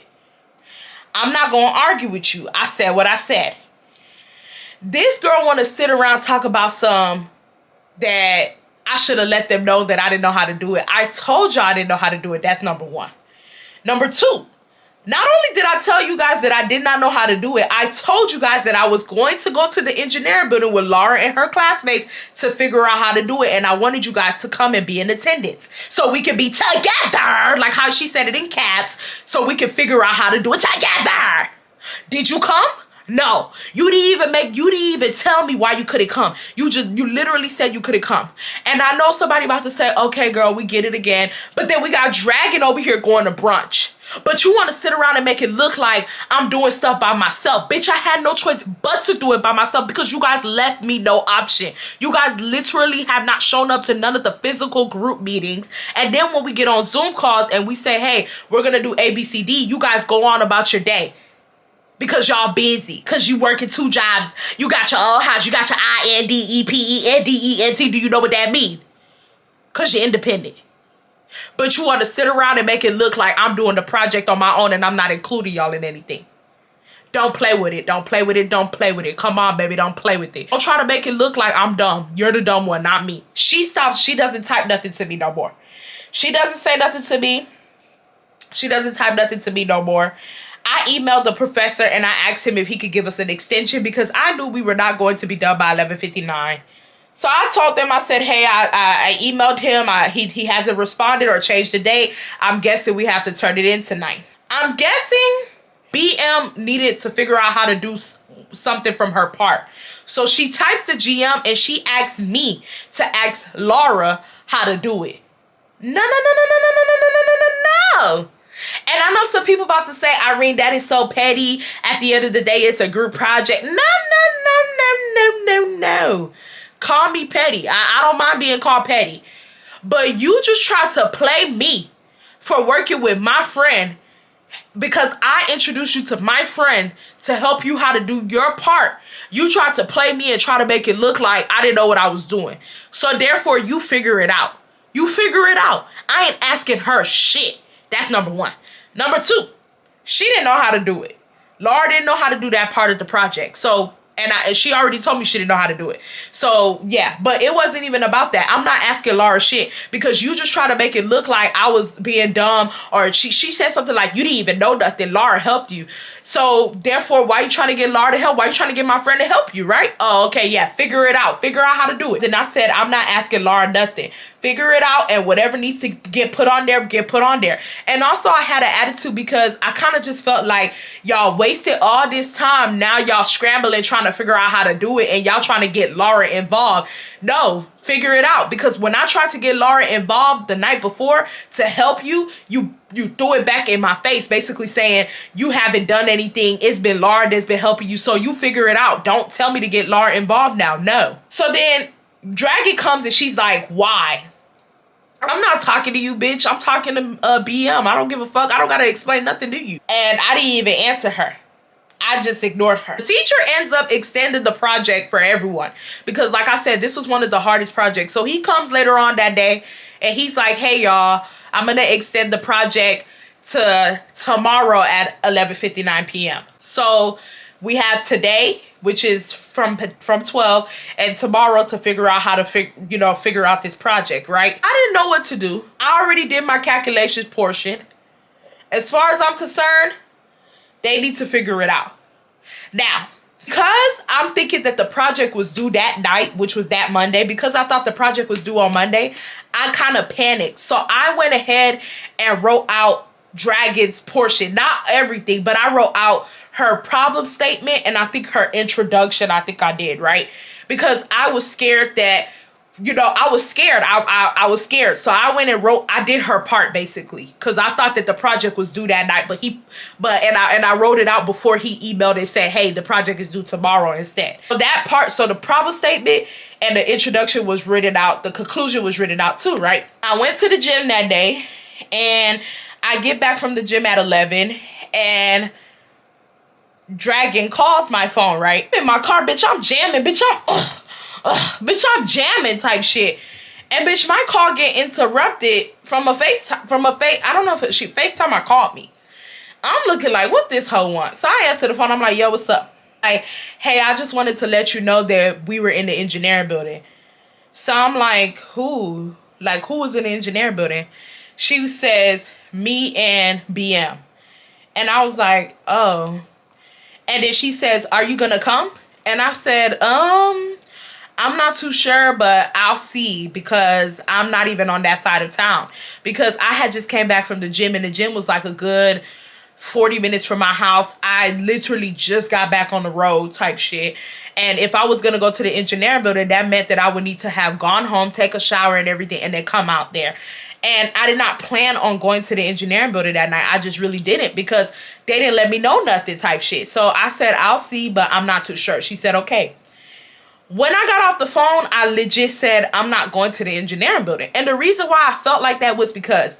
I'm not going to argue with you. I said what I said. This girl want to sit around talk about some that I should have let them know that I didn't know how to do it. I told y'all I didn't know how to do it. That's number one. Number two, not only did I tell you guys that I did not know how to do it, I told you guys that I was going to go to the engineering building with Laura and her classmates to figure out how to do it. And I wanted you guys to come and be in attendance so we can be together, like how she said it in caps, so we can figure out how to do it together. Did you come? No, you didn't even tell me why you couldn't come. You literally said you couldn't come. And I know somebody about to say, okay, girl, we get it again. But then we got Dragon over here going to brunch. But you want to sit around and make it look like I'm doing stuff by myself. Bitch, I had no choice but to do it by myself because you guys left me no option. You guys literally have not shown up to none of the physical group meetings. And then when we get on Zoom calls and we say, hey, we're going to do ABCD, you guys go on about your day. Because y'all busy. Because you working 2 jobs. You got your own house. You got your INDEPENDENT. Do you know what that mean? Because you're independent. But you want to sit around and make it look like I'm doing the project on my own and I'm not including y'all in anything. Don't play with it. Don't play with it. Don't play with it. Come on, baby. Don't play with it. Don't try to make it look like I'm dumb. You're the dumb one, not me. She stops. She doesn't type nothing to me no more. She doesn't say nothing to me. She doesn't type nothing to me no more. I emailed the professor and I asked him if he could give us an extension because I knew we were not going to be done by 11:59. So I told them, I said, hey, I emailed him. He hasn't responded or changed the date. I'm guessing we have to turn it in tonight. I'm guessing BM needed to figure out how to do something from her part. So she types the GM and she asks me to ask Laura how to do it. No. And I know some people about to say, Irene, that is so petty. At the end of the day, it's a group project. No. Call me petty. I don't mind being called petty. But you just tried to play me for working with my friend because I introduced you to my friend to help you how to do your part. You tried to play me and try to make it look like I didn't know what I was doing. So therefore, you figure it out. You figure it out. I ain't asking her shit. That's number 1. Number 2, she didn't know how to do it. Laura didn't know how to do that part of the project. So, and she already told me she didn't know how to do it. So, yeah, but it wasn't even about that. I'm not asking Laura shit because you just try to make it look like I was being dumb or she said something like, you didn't even know nothing. Laura helped you. So, therefore, why are you trying to get Laura to help? Why are you trying to get my friend to help you, right? Oh, okay, yeah, figure it out. Figure out how to do it. Then I said, I'm not asking Laura nothing. Figure it out and whatever needs to get put on there, get put on there. And also I had an attitude because I kind of just felt like y'all wasted all this time. Now y'all scrambling trying to figure out how to do it and y'all trying to get Laura involved. No, figure it out. Because when I tried to get Laura involved the night before to help you, you threw it back in my face, basically saying you haven't done anything. It's been Laura that's been helping you. So you figure it out. Don't tell me to get Laura involved now. No. So then Dragon comes and she's like, why? I'm not talking to you, bitch. I'm talking to BM. I don't give a fuck. I don't gotta explain nothing to you. And I didn't even answer her. I just ignored her. The teacher ends up extending the project for everyone because, like I said, this was one of the hardest projects. So he comes later on that day and he's like, hey, y'all, I'm gonna extend the project to tomorrow at 11:59 p.m. So we have today, which is from 12, and tomorrow to figure out how to figure out this project, right? I didn't know what to do. I already did my calculations portion. As far as I'm concerned, they need to figure it out. Now, because I'm thinking that the project was due that night, which was that Monday, because I thought the project was due on Monday, I kind of panicked. So I went ahead and wrote out Dragon's portion. Not everything, but I wrote out her problem statement and I think her introduction. I think I did, right? Because I was scared that, I was scared. I was scared. So I went and I did her part basically because I thought that the project was due that night, and I wrote it out before he emailed and said, hey, the project is due tomorrow instead. So that part, so the problem statement and the introduction was written out. The conclusion was written out too, right? I went to the gym that day and I get back from the gym at 11 and Dragon calls my phone, right? In my car, bitch, I'm jamming, bitch, bitch, I'm jamming type shit. And bitch, my call get interrupted from a FaceTime, I don't know if she FaceTime or called me. I'm looking like, what this hoe wants? So I answer the phone, I'm like, yo, what's up? Like, hey, I just wanted to let you know that we were in the engineering building. So I'm like, who? Like, who was in the engineering building? She says, me and BM. And I was like, oh. And then she says, are you gonna come? And I said, I'm not too sure, but I'll see because I'm not even on that side of town. Because I had just came back from the gym and the gym was like a good 40 minutes from my house. I literally just got back on the road type shit. And if I was going to go to the engineering building, that meant that I would need to have gone home, take a shower and everything, and then come out there. And I did not plan on going to the engineering building that night. I just really didn't, because they didn't let me know nothing type shit. So I said, I'll see, but I'm not too sure. She said, okay. When I got off the phone, I legit said, I'm not going to the engineering building. And the reason why I felt like that was because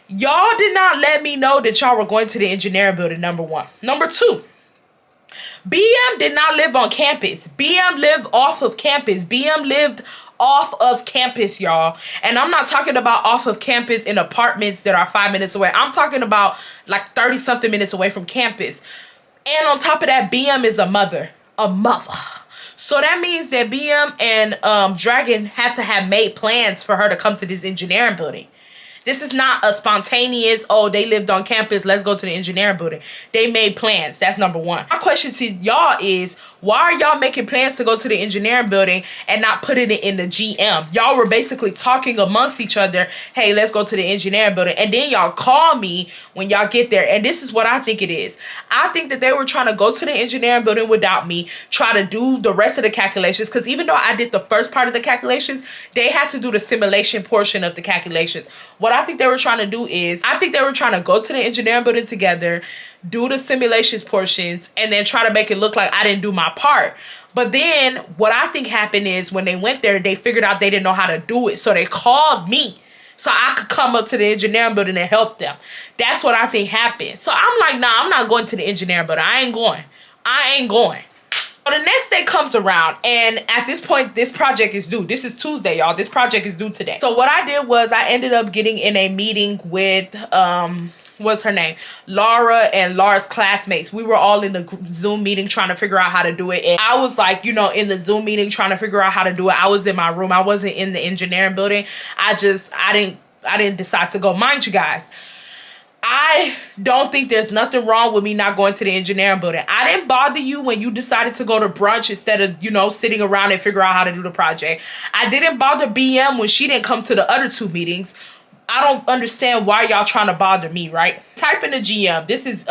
y'all did not let me know that y'all were going to the engineering building, number one. Number two, BM did not live on campus. BM lived off of campus. BM lived off of campus, y'all. And I'm not talking about off of campus in apartments that are 5 minutes away. I'm talking about like 30 something minutes away from campus. And on top of that, BM is a mother. A mother. So that means that BM and Dragon had to have made plans for her to come to this engineering building. This is not a spontaneous, oh, they lived on campus, let's go to the engineering building. They made plans. That's number one. My question to y'all is, why are y'all making plans to go to the engineering building and not putting it in the GM? Y'all were basically talking amongst each other, hey, let's go to the engineering building. And then y'all call me when y'all get there. And this is what I think it is. I think that they were trying to go to the engineering building without me, try to do the rest of the calculations. Because even though I did the first part of the calculations, they had to do the simulation portion of the calculations. What I think they were trying to do is, I think they were trying to go to the engineering building together, do the simulations portions, and then try to make it look like I didn't do my part. But then what I think happened is when they went there, they figured out they didn't know how to do it. So they called me so I could come up to the engineering building and help them. That's what I think happened. So I'm like, nah, I'm not going to the engineering building. I ain't going. I ain't going. So the next day comes around, and at this point, this project is due. This is Tuesday, y'all. This project is due today. So what I did was I ended up getting in a meeting with, what's her name? Laura and Laura's classmates. We were all in the Zoom meeting trying to figure out how to do it. And I was like, you know, in the Zoom meeting trying to figure out how to do it. I was in my room. I wasn't in the engineering building. I didn't decide to go. Mind you guys, I don't think there's nothing wrong with me not going to the engineering building. I didn't bother you when you decided to go to brunch instead of, you know, sitting around and figure out how to do the project. I didn't bother BM when she didn't come to the other two meetings. I don't understand why y'all trying to bother me, right? Type in the GM. This is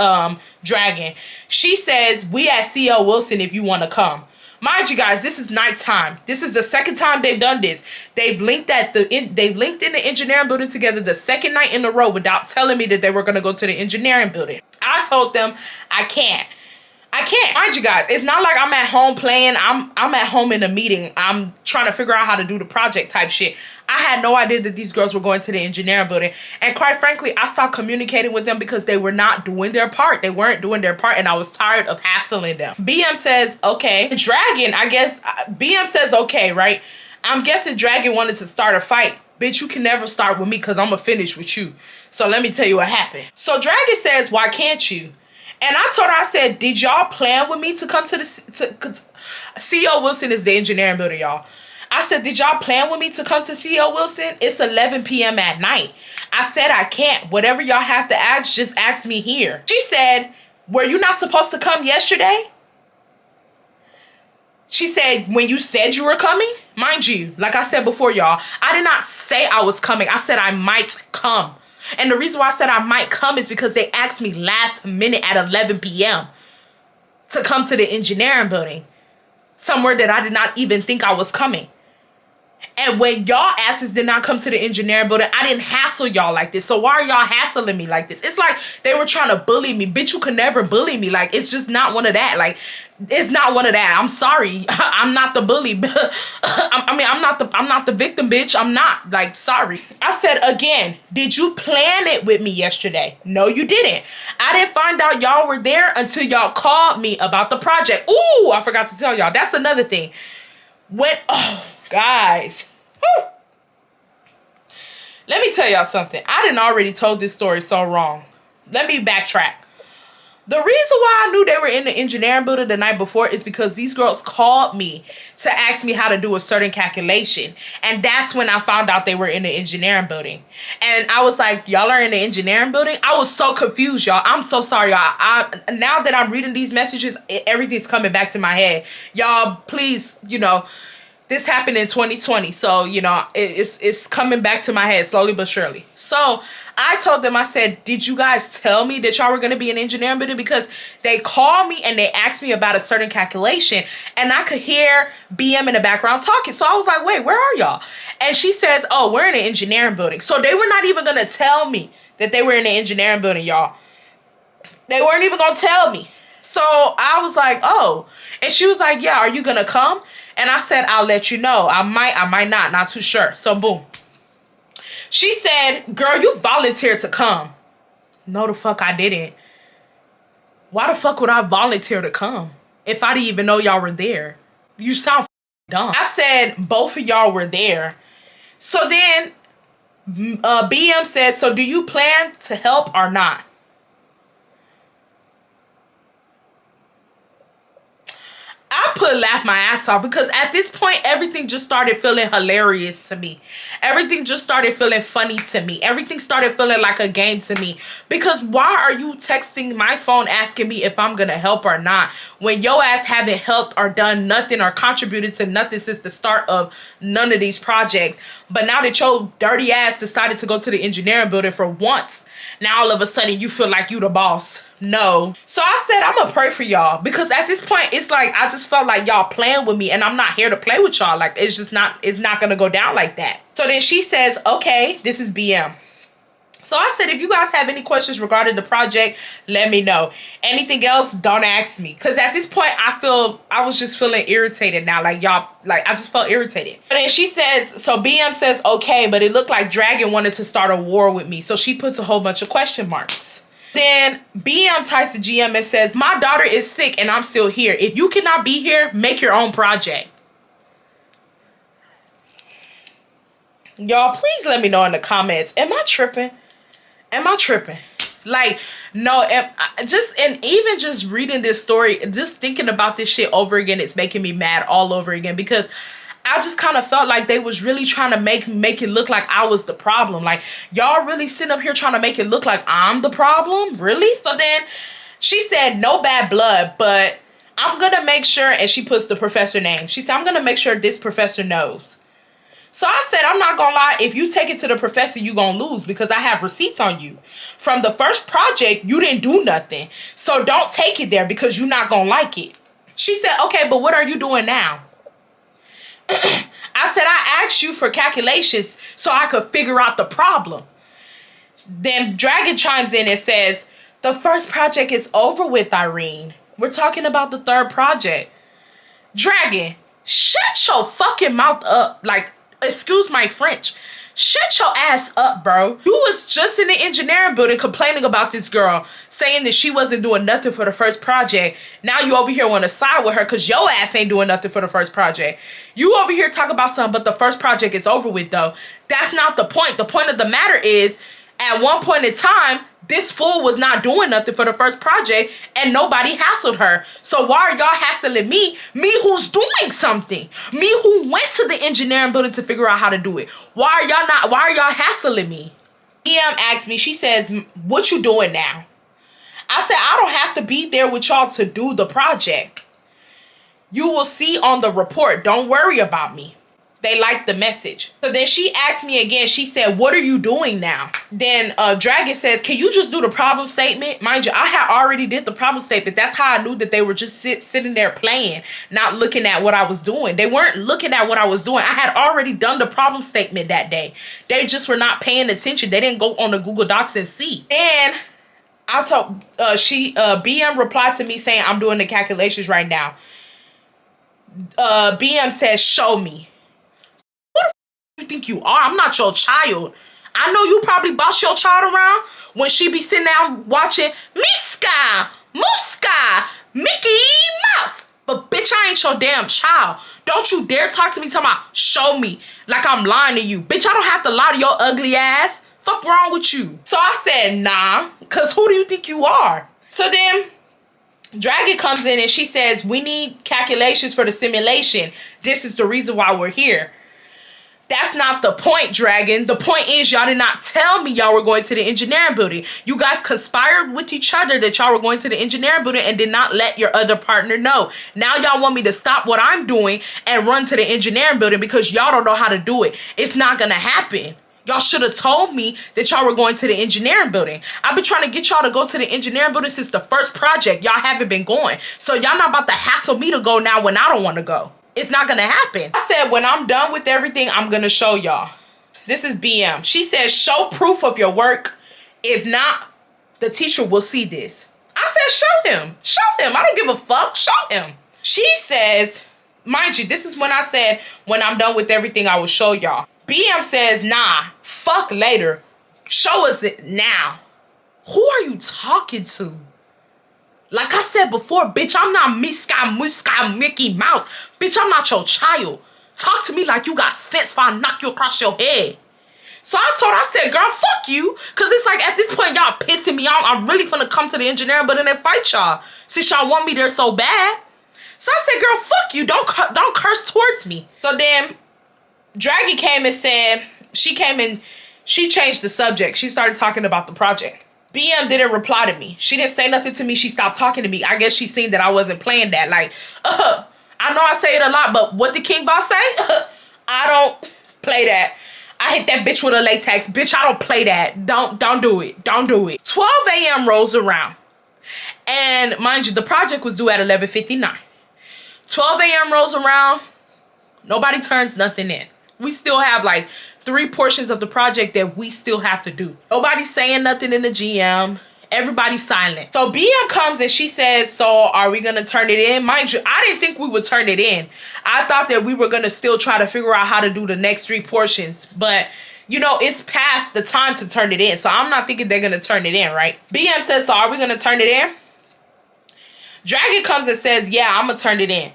Dragon. She says, we at CL Wilson if you want to come. Mind you guys, this is nighttime. This is the second time they've done this. They've linked in the engineering building together the second night in a row without telling me that they were going to go to the engineering building. I told them I can't. I can't. Mind you guys, it's not like I'm at home playing. I'm at home in a meeting. I'm trying to figure out how to do the project type shit. I had no idea that these girls were going to the engineering building. And quite frankly, I stopped communicating with them because they were not doing their part. They weren't doing their part, and I was tired of hassling them. BM says, okay. Dragon, I guess, BM says, okay, right? I'm guessing Dragon wanted to start a fight. Bitch, you can never start with me because I'm going to finish with you. So let me tell you what happened. So Dragon says, why can't you? And I told her, I said, did y'all plan with me to come to the... C.O. Wilson is the engineering building, y'all. I said, did y'all plan with me to come to C.O. Wilson? It's 11 p.m. at night. I said, I can't. Whatever y'all have to ask, just ask me here. She said, were you not supposed to come yesterday? She said, when you said you were coming? Mind you, like I said before, y'all, I did not say I was coming. I said I might come. And the reason why I said I might come is because they asked me last minute at 11 p.m. to come to the engineering building. Somewhere that I did not even think I was coming. And when y'all asses did not come to the engineering building, I didn't hassle y'all like this. So why are y'all hassling me like this? It's like they were trying to bully me. Bitch, you can never bully me. Like, it's just not one of that. Like, it's not one of that. I'm sorry. I'm not the bully. I'm not the victim, bitch. I'm not. Like, sorry. I said again, did you plan it with me yesterday? No, you didn't. I didn't find out y'all were there until y'all called me about the project. Ooh, I forgot to tell y'all. That's another thing. Oh, guys. Whew. Let me tell y'all something. I done already told this story so wrong. Let me backtrack. The reason why I knew they were in the engineering building the night before is because these girls called me to ask me how to do a certain calculation. And that's when I found out they were in the engineering building. And I was like, y'all are in the engineering building? I was so confused, y'all. I'm so sorry, y'all. Now that I'm reading these messages, everything's coming back to my head. Y'all, please, you know, This happened in 2020. So, you know, it's coming back to my head slowly but surely. So I told them, I said, did you guys tell me that y'all were going to be an engineering building? Because they called me and they asked me about a certain calculation, and I could hear BM in the background talking. So I was like, wait, where are y'all? And she says, oh, we're in an engineering building. So they were not even going to tell me that they were in an engineering building, y'all. They weren't even going to tell me. So I was like, oh. And she was like, yeah, are you going to come? And I said, I'll let you know. I might not too sure. So boom. She said, girl, you volunteered to come. No, the fuck I didn't. Why the fuck would I volunteer to come if I didn't even know y'all were there? You sound dumb. I said, both of y'all were there. So then BM says, so do you plan to help or not? I laughed my ass off, because at this point everything just started feeling hilarious to me. Everything just started feeling funny to me. Everything started feeling like a game to me. Because why are you texting my phone asking me if I'm gonna help or not, when your ass haven't helped or done nothing or contributed to nothing since the start of none of these projects? But now that your dirty ass decided to go to the engineering building for once, now all of a sudden you feel like you the boss. No. So I said, I'm gonna pray for y'all, because at this point it's like I just felt like y'all playing with me, and I'm not here to play with y'all. Like, it's not gonna go down like that. So then she says, okay, this is BM. So I said, if you guys have any questions regarding the project, let me know. Anything else, don't ask me. Because at this point, I was just feeling irritated now. Like, y'all, like, I just felt irritated. And then she says, so BM says, okay, but it looked like Dragon wanted to start a war with me. So she puts a whole bunch of question marks. Then BM types to GM and says, my daughter is sick and I'm still here. If you cannot be here, make your own project. Y'all, please let me know in the comments. Am I tripping? Am I tripping? Like, no, even just reading this story, just thinking about this shit over again, it's making me mad all over again, because I just kind of felt like they was really trying to make it look like I was the problem. Like, y'all really sitting up here trying to make it look like I'm the problem? Really? So then she said, no bad blood, but I'm going to make sure, and she puts the professor name. She said, I'm going to make sure this professor knows. So I said, I'm not gonna lie, if you take it to the professor, you gonna lose, because I have receipts on you. From the first project, you didn't do nothing. So don't take it there, because you're not gonna like it. She said, okay, but what are you doing now? I said, I asked you for calculations so I could figure out the problem. Then Dragon chimes in and says, the first project is over with, Irene. We're talking about the third project. Dragon, shut your fucking mouth up. Like, excuse my French. Shut your ass up, bro. You was just in the engineering building complaining about this girl, saying that she wasn't doing nothing for the first project. Now you over here want to side with her because your ass ain't doing nothing for the first project. You over here talk about something, but the first project is over with, though. That's not the point. The point of the matter is, at one point in time, this fool was not doing nothing for the first project and nobody hassled her. So why are y'all hassling me? Me who's doing something. Me who went to the engineering building to figure out how to do it. Why are y'all hassling me? EM asked me, she says, what you doing now? I said, I don't have to be there with y'all to do the project. You will see on the report. Don't worry about me. They liked the message. So then she asked me again, she said, what are you doing now? Then Dragon says, can you just do the problem statement? Mind you, I had already did the problem statement. That's how I knew that they were just sitting there playing, not looking at what I was doing. They weren't looking at what I was doing. I had already done the problem statement that day. They just were not paying attention. They didn't go on the Google Docs and see. And I told, BM replied to me saying, I'm doing the calculations right now. BM says, show me. You think you are? I'm not your child. I know you probably boss your child around when she be sitting down watching Miska, Muska, Mickey Mouse. But bitch, I ain't your damn child. Don't you dare talk to me talking about show me like I'm lying to you. Bitch, I don't have to lie to your ugly ass. Fuck wrong with you? So I said, nah, because who do you think you are? So then Dragon comes in and she says, we need calculations for the simulation. This is the reason why we're here. That's not the point, Dragon. The point is y'all did not tell me y'all were going to the engineering building. You guys conspired with each other that y'all were going to the engineering building and did not let your other partner know. Now y'all want me to stop what I'm doing and run to the engineering building because y'all don't know how to do it. It's not gonna happen. Y'all should have told me that y'all were going to the engineering building. I've been trying to get y'all to go to the engineering building since the first project. Y'all haven't been going. So y'all not about to hassle me to go now when I don't want to go. It's not gonna happen. I said, when I'm done with everything, I'm gonna show y'all. This is BM. She says, show proof of your work. If not, the teacher will see this. I said, show him. Show him. I don't give a fuck. Show him. She says, mind you, this is when I said, when I'm done with everything, I will show y'all. BM says, nah, fuck later. Show us it now. Who are you talking to? Like I said before, bitch, I'm not Miska Mickey Mouse. Bitch, I'm not your child. Talk to me like you got sense if I knock you across your head. So I told her, I said, girl, fuck you. Because it's like, at this point, y'all pissing me off. I'm really finna come to the engineering building and fight y'all. Since y'all want me there so bad. So I said, girl, fuck you. Don't curse towards me. So then, Draggy came and said, she changed the subject. She started talking about the project. BM didn't reply to me. She didn't say nothing to me. She stopped talking to me. I guess she seen that I wasn't playing that. Like, I know I say it a lot, but what did King Boss say? I don't play that. I hit that bitch with a latex. Bitch, I don't play that. Don't do it. Don't do it. 12 a.m. rolls around. And mind you, the project was due at 11:59. 12 a.m. rolls around. Nobody turns nothing in. We still have like 3 portions of the project that we still have to do. Nobody's saying nothing in the GM. Everybody's silent. So BM comes and she says, so are we gonna turn it in? Mind you, I didn't think we would turn it in. I thought that we were gonna still try to figure out how to do the next 3 portions. But you know, it's past the time to turn it in. So I'm not thinking they're gonna turn it in, right? BM says, so are we gonna turn it in? Dragon comes and says, yeah, I'm gonna turn it in.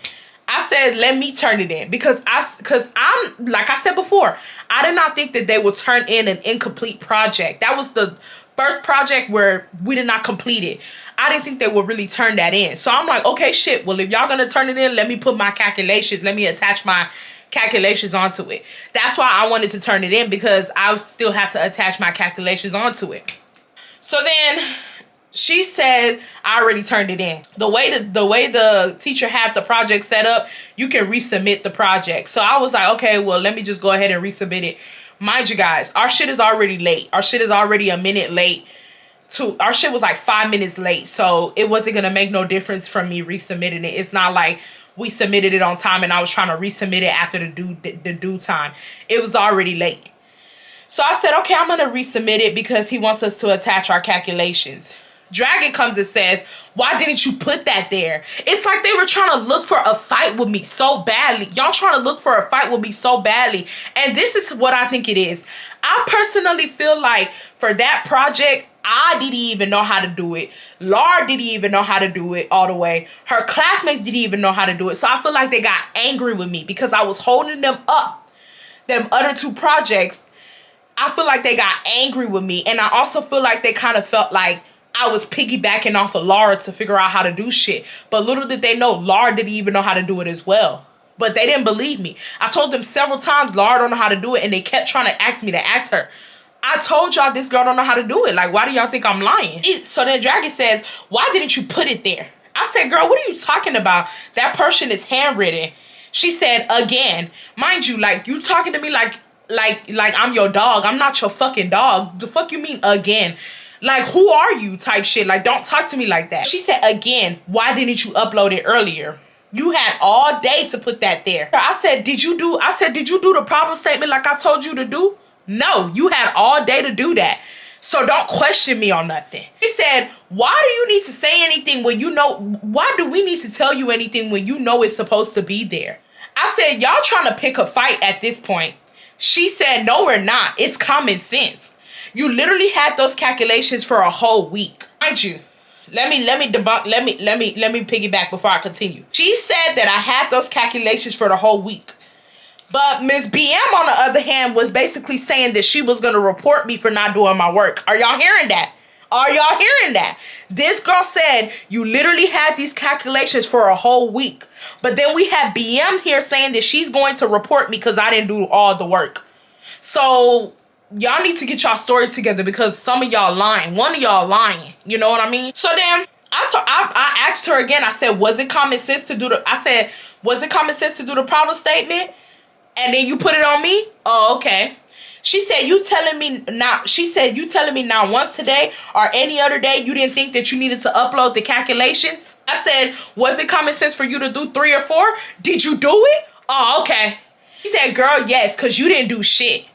I said, let me turn it in because I'm like I said before, I did not think that they would turn in an incomplete project. That was the first project where we did not complete it. I didn't think they would really turn that in. So I'm like, okay, shit. Well, if y'all gonna turn it in, let me put my calculations. Let me attach my calculations onto it. That's why I wanted to turn it in because I still have to attach my calculations onto it. So then she said, I already turned it in. The way the teacher had the project set up, you can resubmit the project. So I was like, okay, well, let me just go ahead and resubmit it. Mind you guys, our shit is already late. Our shit is already a minute late. Our shit was like 5 minutes late. So it wasn't going to make no difference from me resubmitting it. It's not like we submitted it on time and I was trying to resubmit it after the due time. It was already late. So I said, okay, I'm going to resubmit it because he wants us to attach our calculations. Dragon comes and says, why didn't you put that there? It's like they were trying to look for a fight with me so badly. Y'all trying to look for a fight with me so badly. And this is what I think it is. I personally feel like for that project, I didn't even know how to do it. Laura didn't even know how to do it all the way. Her classmates didn't even know how to do it. So I feel like they got angry with me because I was holding them up. Them other 2 projects, I feel like they got angry with me. And I also feel like they kind of felt like I was piggybacking off of Laura to figure out how to do shit. But little did they know, Laura didn't even know how to do it as well. But they didn't believe me. I told them several times, Laura don't know how to do it. And they kept trying to ask me to ask her. I told y'all this girl don't know how to do it. Like, why do y'all think I'm lying? So then Dragon says, why didn't you put it there? I said, girl, what are you talking about? That person is handwritten. She said, again. Mind you, like, you talking to me like I'm your dog. I'm not your fucking dog. The fuck you mean again? Like, who are you type shit? Like, don't talk to me like that. She said, again, why didn't you upload it earlier? You had all day to put that there. I said, did you do the problem statement like I told you to do? No, you had all day to do that. So don't question me on nothing. She said, why do you need to say anything when you know, why do we need to tell you anything when you know it's supposed to be there? I said, y'all trying to pick a fight at this point. She said, no, we're not. It's common sense. You literally had those calculations for a whole week. Mind you, let me piggyback before I continue. She said that I had those calculations for the whole week. But Miss BM, on the other hand, was basically saying that she was going to report me for not doing my work. Are y'all hearing that? Are y'all hearing that? This girl said you literally had these calculations for a whole week. But then we have BM here saying that she's going to report me because I didn't do all the work. So y'all need to get y'all stories together because some of y'all lying. One of y'all lying. You know what I mean? So then I asked her again. I said, was it common sense to do the problem statement? And then you put it on me? Oh, okay. She said, you telling me now once today or any other day you didn't think that you needed to upload the calculations? I said, was it common sense for you to do 3 or 4? Did you do it? Oh, okay. She said, girl, yes, because you didn't do shit.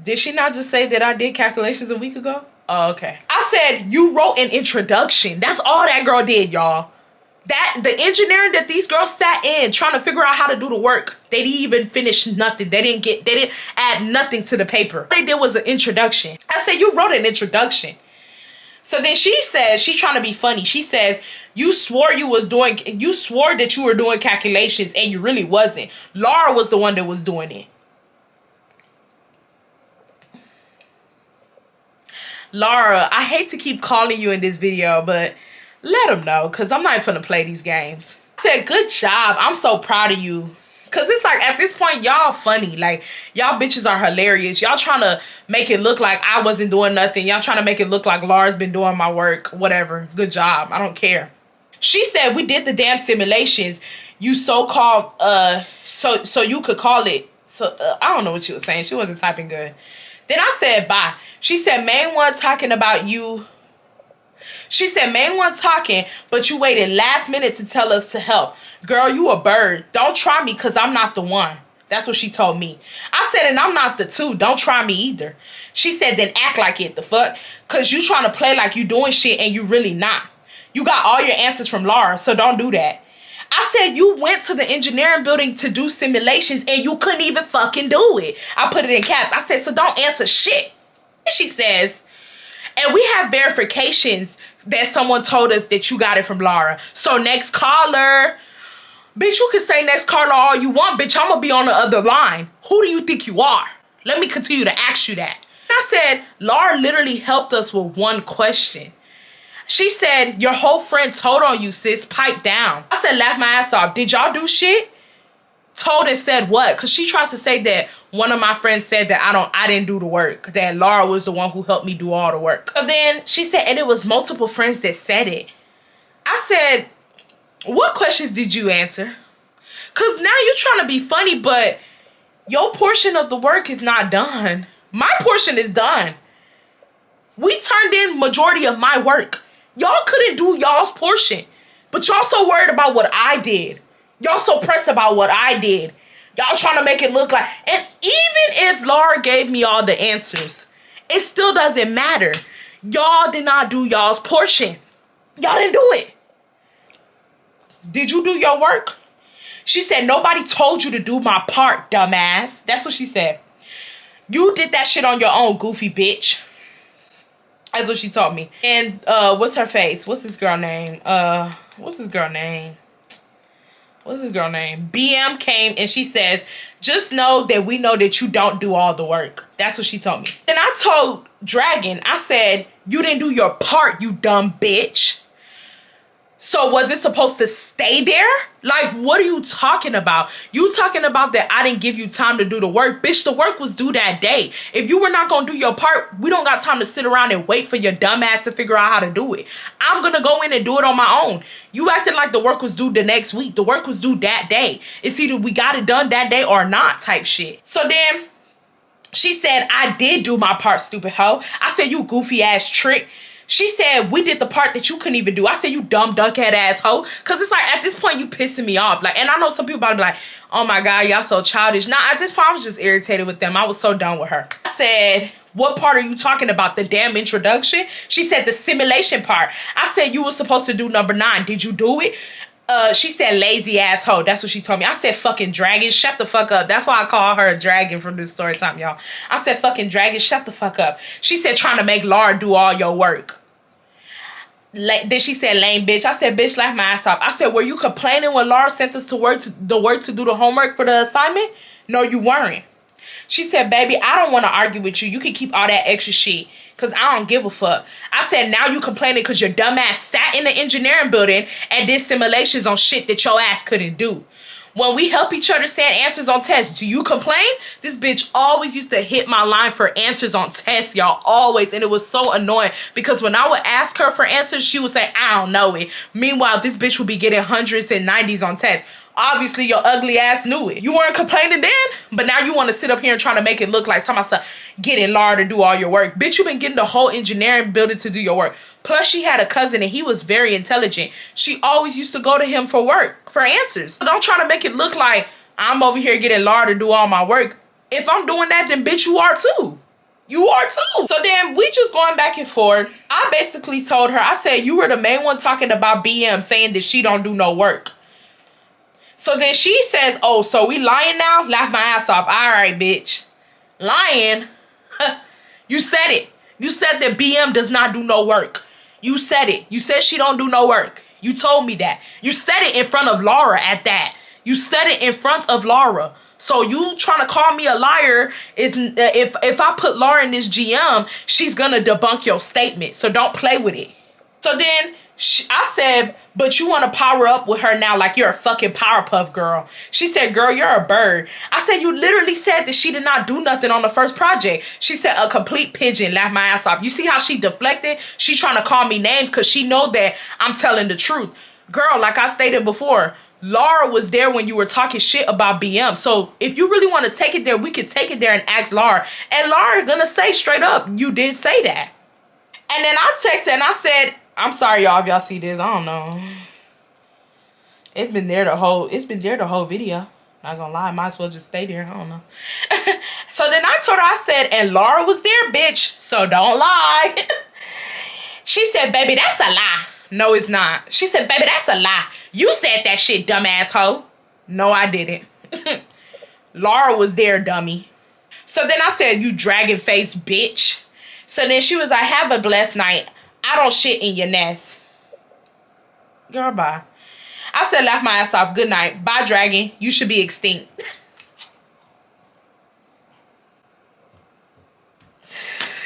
Did she not just say that I did calculations a week ago? Oh, okay. I said, you wrote an introduction. That's all that girl did, y'all. The engineering that these girls sat in trying to figure out how to do the work, they didn't even finish nothing. They didn't add nothing to the paper. What they did was an introduction. I said, you wrote an introduction. So then she says, she's trying to be funny. She says, you swore that you were doing calculations and you really wasn't. Laura was the one that was doing it. Laura, I hate to keep calling you in this video, but let them know, because I'm not even finna play these games. I said, good job. I'm so proud of you. Because it's like, at this point, y'all funny. Like, y'all bitches are hilarious. Y'all trying to make it look like I wasn't doing nothing. Y'all trying to make it look like Laura's been doing my work. Whatever. Good job. I don't care. She said, we did the damn simulations. You so-called, so you could call it. So, I don't know what she was saying. She wasn't typing good. Then I said, bye. She said, main one talking about you. She said, main one talking, but you waited last minute to tell us to help. Girl, you a bird. Don't try me because I'm not the one. That's what she told me. I said, and I'm not the two. Don't try me either. She said, then act like it. The fuck? Because you trying to play like you doing shit and you really not. You got all your answers from Laura, so don't do that. I said, you went to the engineering building to do simulations and you couldn't even fucking do it. I put it in caps. I said, so don't answer shit. She says, and we have verifications that someone told us that you got it from Laura. So next caller. Bitch, you can say next caller all you want. Bitch, I'm going to be on the other line. Who do you think you are? Let me continue to ask you that. And I said, Laura literally helped us with one question. She said, your whole friend told on you, sis. Pipe down. I said, laugh my ass off. Did y'all do shit? Told and said what? Because she tries to say that one of my friends said that I didn't do the work. That Laura was the one who helped me do all the work. But then she said, and it was multiple friends that said it. I said, what questions did you answer? Because now you're trying to be funny, but your portion of the work is not done. My portion is done. We turned in majority of my work. Y'all couldn't do y'all's portion. But y'all so worried about what I did. Y'all so pressed about what I did. Y'all trying to make it look like... And even if Laura gave me all the answers, it still doesn't matter. Y'all did not do y'all's portion. Y'all didn't do it. Did you do your work? She said, nobody told you to do my part, dumbass. That's what she said. You did that shit on your own, goofy bitch. That's what she told me. And what's her face? What's this girl name? What's this girl name? BM came and she says, just know that we know that you don't do all the work. That's what she told me. And I told Dragon, I said, you didn't do your part, you dumb bitch. So was it supposed to stay there? Like, what are you talking about? You talking about that I didn't give you time to do the work. Bitch, the work was due that day. If you were not going to do your part, we don't got time to sit around and wait for your dumb ass to figure out how to do it. I'm going to go in and do it on my own. You acted like the work was due the next week. The work was due that day. It's either we got it done that day or not type shit. So then she said, I did do my part, stupid hoe. I said, you goofy ass trick. She said, we did the part that you couldn't even do. I said, you dumb duckhead asshole. Because it's like, at this point, you pissing me off. Like, and I know some people about to be like, oh my God, y'all so childish. Nah, at this point, I was just irritated with them. I was so done with her. I said, what part are you talking about? The damn introduction? She said, the simulation part. I said, you were supposed to do number 9. Did you do it? She said, lazy asshole. That's what she told me. I said, fucking dragon, shut the fuck up. That's why I call her a dragon from this story time, y'all. I said, fucking dragon, shut the fuck up. She said, trying to make Laura do all your work. Then she said, lame bitch. I said, bitch, laugh my ass off. I said, were you complaining when Laura sent us to work to do the homework for the assignment? No, you weren't. She said, baby, I don't want to argue with you. You can keep all that extra shit because I don't give a fuck. I said, now you complaining because your dumb ass sat in the engineering building and did simulations on shit that your ass couldn't do. When we help each other send answers on tests, do you complain? This bitch always used to hit my line for answers on tests, y'all, always. And it was so annoying because when I would ask her for answers, she would say, I don't know it. Meanwhile, this bitch would be getting hundreds and 90s on tests. Obviously, your ugly ass knew it. You weren't complaining then, but now you want to sit up here and try to make it look like talking about getting Laura to do all your work. Bitch, you been getting the whole engineering building to do your work. Plus, she had a cousin and he was very intelligent. She always used to go to him for work, for answers. So don't try to make it look like I'm over here getting Laura to do all my work. If I'm doing that, then bitch, you are too. You are too. So then we just going back and forth. I basically told her, I said, you were the main one talking about BM saying that she don't do no work. So then she says, oh, so we lying now? Laugh my ass off. All right, bitch. Lying? You said it. You said that BM does not do no work. You said it. You said she don't do no work. You told me that. You said it in front of Laura at that. You said it in front of Laura. So you trying to call me a liar is if I put Laura in this GM, she's going to debunk your statement. So don't play with it. So then I said, but you want to power up with her now like you're a fucking Powerpuff Girl. She said, girl, you're a bird. I said, you literally said that she did not do nothing on the first project. She said, a complete pigeon. Laughed my ass off. You see how she deflected? She trying to call me names because she know that I'm telling the truth. Girl, like I stated before, Laura was there when you were talking shit about BM. So if you really want to take it there, we could take it there and ask Laura. And Laura gonna say straight up, you did say that. And then I texted and I said, I'm sorry, y'all, if y'all see this. I don't know. It's been there the whole video. Not gonna lie, might as well just stay there. I don't know. So then I told her, I said, and Laura was there, bitch. So don't lie. She said, baby, that's a lie. No, it's not. She said, baby, that's a lie. You said that shit, dumbass hoe. No, I didn't. Laura was there, dummy. So then I said, you dragon face bitch. So then she was like, have a blessed night. I don't shit in your nest. Girl, bye. I said, laugh my ass off. Good night. Bye, dragon. You should be extinct.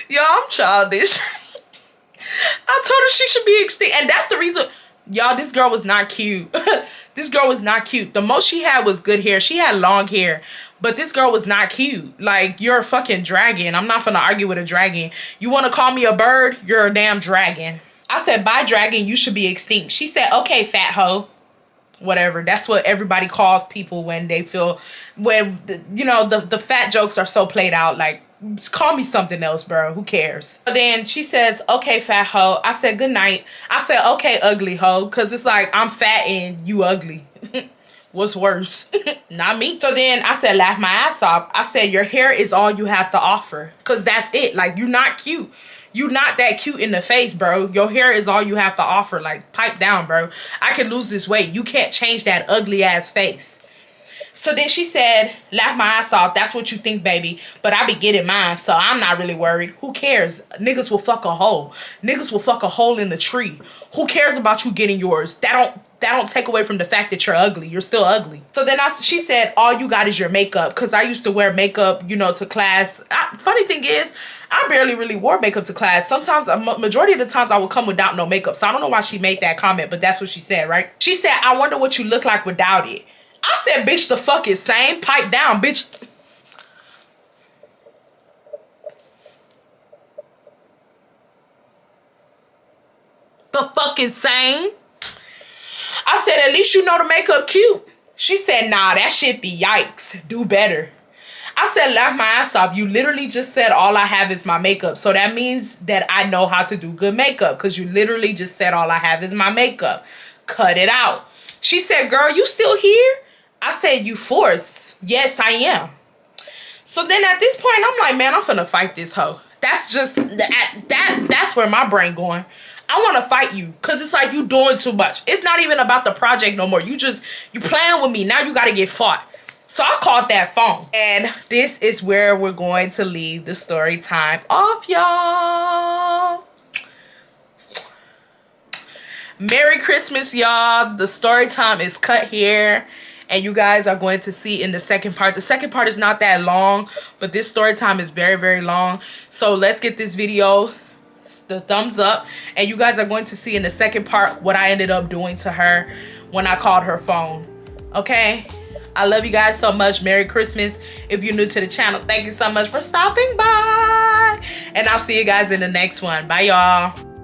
Yo, I'm childish. I told her she should be extinct. And that's the reason. Y'all, this girl was not cute. This girl was not cute. The most she had was good hair. She had long hair. But this girl was not cute. Like, you're a fucking dragon. I'm not gonna argue with a dragon. You want to call me a bird? You're a damn dragon. I said, bye, dragon. You should be extinct. She said, okay, fat hoe. Whatever. That's what everybody calls people when they feel, when, the fat jokes are so played out. Like, call me something else, bro. Who cares? But then she says, okay, fat hoe. I said, good night. I said, okay, ugly hoe. Because it's like, I'm fat and you ugly. What's worse? Not me. So then I said, laugh my ass off. I said, your hair is all you have to offer. Because that's it. Like, you're not cute. You're not that cute in the face, bro. Your hair is all you have to offer. Like, pipe down, bro. I can lose this weight. You can't change that ugly ass face. So then she said, laugh my ass off. That's what you think, baby. But I be getting mine, so I'm not really worried. Who cares? Niggas will fuck a hole. Niggas will fuck a hole in the tree. Who cares about you getting yours? That don't take away from the fact that you're ugly. You're still ugly. So then she said, all you got is your makeup. Because I used to wear makeup, to class. Funny thing is, I barely really wore makeup to class. Sometimes, majority of the times, I would come without no makeup. So I don't know why she made that comment, but that's what she said, right? She said, I wonder what you look like without it. I said, bitch, the fuck is same. Pipe down, bitch. The fuck is same? I said, at least you know the makeup cute. She said, nah, that shit be yikes. Do better. I said, laugh my ass off. You literally just said all I have is my makeup. So that means that I know how to do good makeup. Because you literally just said all I have is my makeup. Cut it out. She said, girl, you still here? I said, you forced. Yes, I am. So then at this point, I'm like, man, I'm finna fight this hoe. That's just, that's where my brain going. I want to fight you because it's like you doing too much. It's not even about the project no more. You playing with me. Now you got to get fought. So I called that phone. And this is where we're going to leave the story time off, y'all. Merry Christmas, y'all. The story time is cut here. And you guys are going to see in the second part. The second part is not that long, but this story time is very, very long. So let's get this video the thumbs up. And you guys are going to see in the second part what I ended up doing to her when I called her phone. Okay? I love you guys so much. Merry Christmas. If you're new to the channel, thank you so much for stopping by. And I'll see you guys in the next one. Bye, y'all.